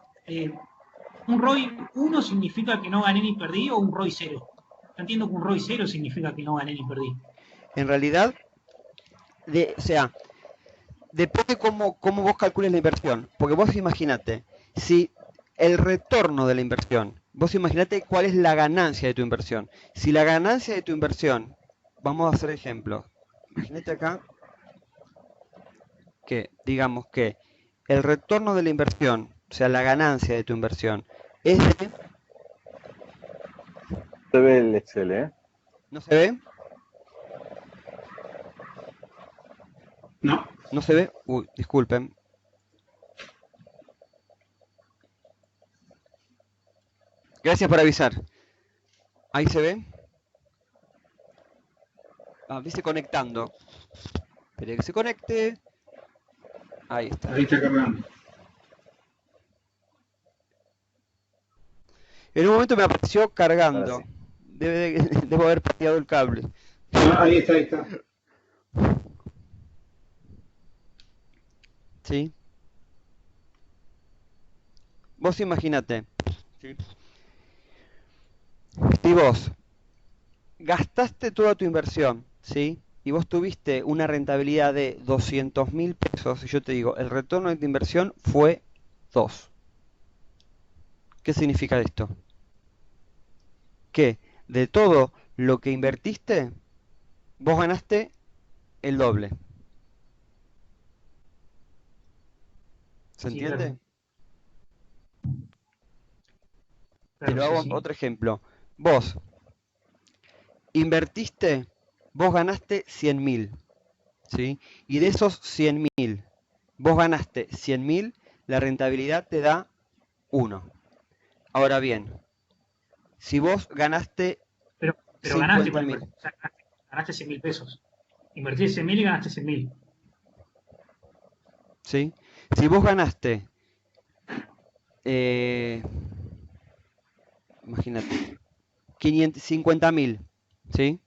¿Un ROI 1 significa que no gané ni perdí o un ROI 0? Yo entiendo que un ROI 0 significa que no gané ni perdí.
En realidad, o sea, depende cómo vos calcules la inversión. Porque vos imaginate, si el retorno de la inversión, vos imaginate cuál es la ganancia de tu inversión. Si la ganancia de tu inversión, vamos a hacer ejemplos. Imagínate acá que, digamos que el retorno de la inversión, o sea, la ganancia de tu inversión, es de...
Se ve el Excel, ¿eh?
¿No se ve?
No.
¿No se ve? Uy, disculpen. Gracias por avisar. ¿Ahí se ve? Ah, dice conectando. Esperé que se conecte. Ahí está.
Ahí está cargando.
En un momento me apareció cargando.
Ahora sí.
Debo haber pateado el cable.
Ah, ahí está, ahí está.
¿Sí? Vos imaginate. ¿Sí? Si vos gastaste toda tu inversión, ¿sí? Y vos tuviste una rentabilidad de 200.000 pesos, y yo te digo, el retorno de tu inversión fue 2. ¿Qué significa esto? Que de todo lo que invertiste, vos ganaste el doble. ¿Se
Sí,
entiende?
Claro,
Te lo hago
sí.
otro ejemplo. Vos invertiste, vos ganaste 100.000, ¿sí? Y de esos 100.000, vos ganaste 100.000, la rentabilidad te da 1. Ahora bien, si vos ganaste
Pero ganaste con
50.000,
o sea, ganaste 100.000 pesos. Invertiste 100.000 y ganaste 100.000.
¿sí? Si vos ganaste, imagínate, 50.000, ¿sí?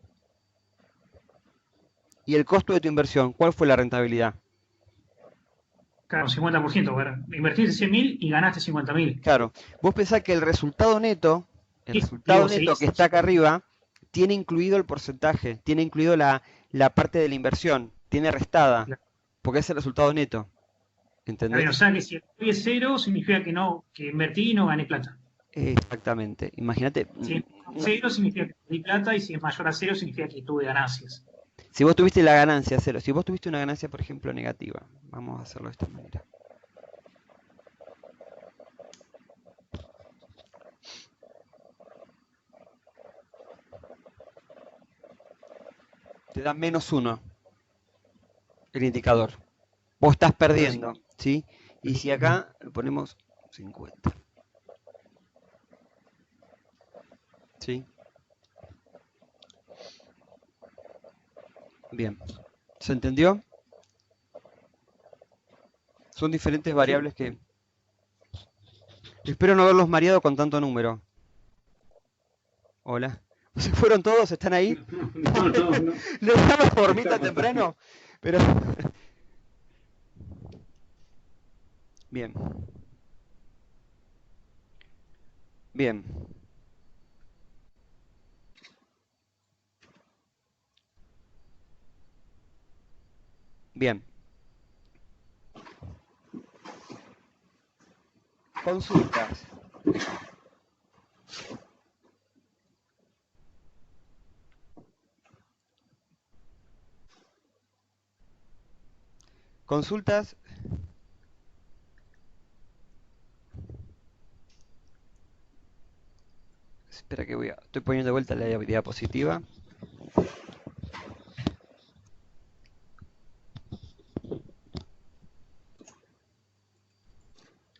Y el costo de tu inversión, ¿cuál fue la rentabilidad?
Claro, 50%. Bueno, invertiste 100.000 y ganaste 50.000.
Claro, vos pensás que el resultado neto,
Sí, digo,
que
sí.
está acá arriba, tiene incluido el porcentaje, tiene incluido la parte de la inversión, tiene restada,
Claro.
porque es el resultado neto.
Está bien, o
¿Entendés?
sea que si el ROI es 0, significa que invertí y no gané plata.
Exactamente. Imagínate,
Si es 0, significa que perdí plata, y si es mayor a 0, significa que tuve ganancias.
si vos tuviste la ganancia cero, si vos tuviste una ganancia, por ejemplo, negativa, vamos a hacerlo de esta manera. Te da -1 el indicador. Vos estás perdiendo, ¿sí? Y si acá le ponemos 50. ¿Sí? Bien. ¿Se entendió? Son diferentes
Sí.
variables que... Espero no haberlos mareado con tanto número. Hola. ¿Se fueron todos? ¿Están ahí?
No.
Les damos formita
Está
temprano, pero... Bien. Bien. Bien. Consultas. Consultas. Espera que estoy poniendo de vuelta la diapositiva.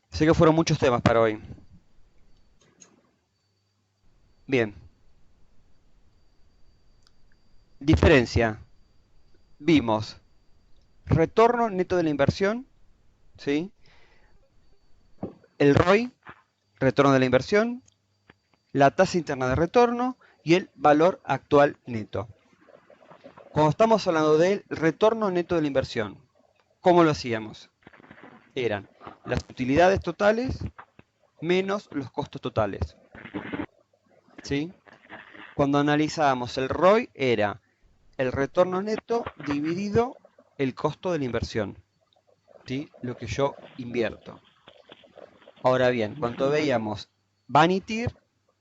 Sé que fueron muchos temas para hoy. Bien. Diferencia. Vimos retorno neto de la inversión, ¿sí? El ROI, retorno de la inversión, la tasa interna de retorno y el valor actual neto. Cuando estamos hablando del retorno neto de la inversión, ¿cómo lo hacíamos? Eran las utilidades totales menos los costos totales. ¿Sí? Cuando analizábamos el ROI era el retorno neto dividido el costo de la inversión. ¿Sí? Lo que yo invierto. Ahora bien, cuando veíamos Vanity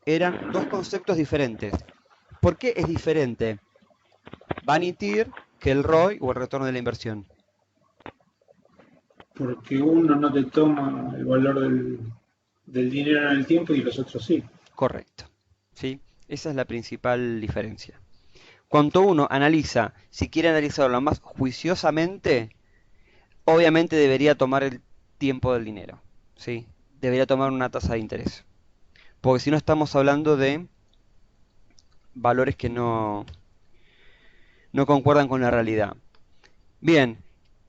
eran dos conceptos diferentes. ¿Por qué es diferente Vanity que el ROI o el retorno de la inversión?
porque uno no te toma el valor del dinero en el tiempo y los otros sí.
Correcto. ¿Sí? Esa es la principal diferencia. Cuando uno analiza, si quiere analizarlo más juiciosamente, obviamente debería tomar el tiempo del dinero. ¿Sí? Debería tomar una tasa de interés. Porque si no estamos hablando de valores que no concuerdan con la realidad. Bien,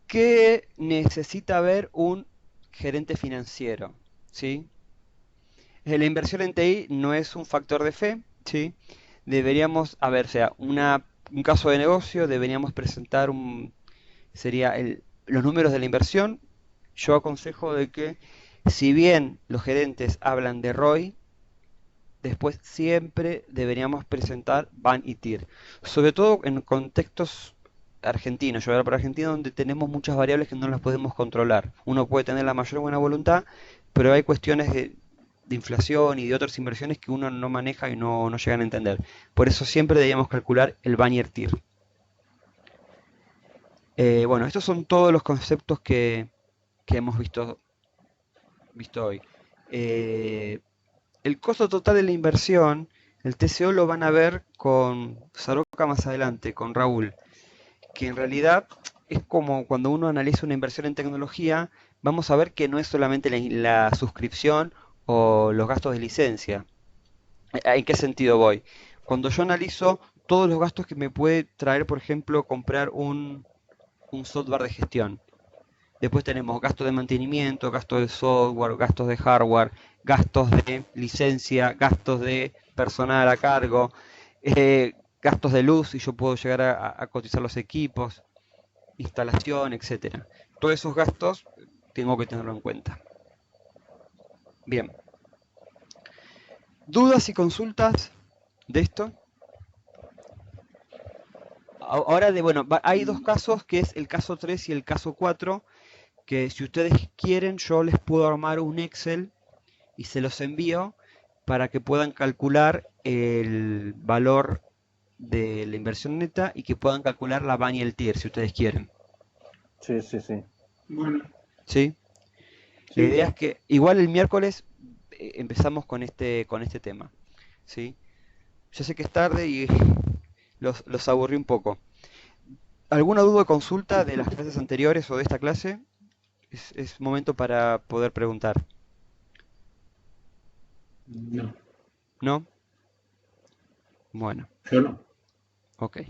¿qué necesita ver un gerente financiero? ¿Sí? La inversión en TI no es un factor de fe, ¿sí? Deberíamos, a ver, sea un caso de negocio, deberíamos presentar los números de la inversión. Yo aconsejo de que, si bien los gerentes hablan de ROI, después siempre deberíamos presentar Van y TIR. Sobre todo en contextos argentinos, yo hablo para Argentina, donde tenemos muchas variables que no las podemos controlar. Uno puede tener la mayor buena voluntad, pero hay cuestiones de inflación y de otras inversiones que uno no maneja y no llegan a entender. Por eso siempre deberíamos calcular el Van y el TIR. Bueno, estos son todos los conceptos que hemos visto hoy. El costo total de la inversión, el TCO lo van a ver con Saroca más adelante, con Raúl, que en realidad es como cuando uno analiza una inversión en tecnología, vamos a ver que no es solamente la suscripción o los gastos de licencia. ¿En qué sentido voy? Cuando yo analizo todos los gastos que me puede traer, por ejemplo, comprar un software de gestión. Después tenemos gastos de mantenimiento, gastos de software, gastos de hardware, gastos de licencia, gastos de personal a cargo, gastos de luz, y yo puedo llegar a cotizar los equipos, instalación, etcétera. Todos esos gastos tengo que tenerlo en cuenta. Bien. ¿Dudas y consultas de esto? Ahora, bueno, hay dos casos, que es el caso 3 y el caso 4, que si ustedes quieren yo les puedo armar un Excel y se los envío para que puedan calcular el valor de la inversión neta y que puedan calcular la BAN y el TIR si ustedes quieren.
Sí.
Bueno,
¿Sí?
sí,
La idea es que igual el miércoles empezamos con este tema. ¿Sí? Yo sé que es tarde y los aburrí un poco. ¿Alguna duda o consulta de las clases anteriores o de esta clase? Es momento para poder preguntar.
no.
¿No? Bueno,
Yo no.
ok.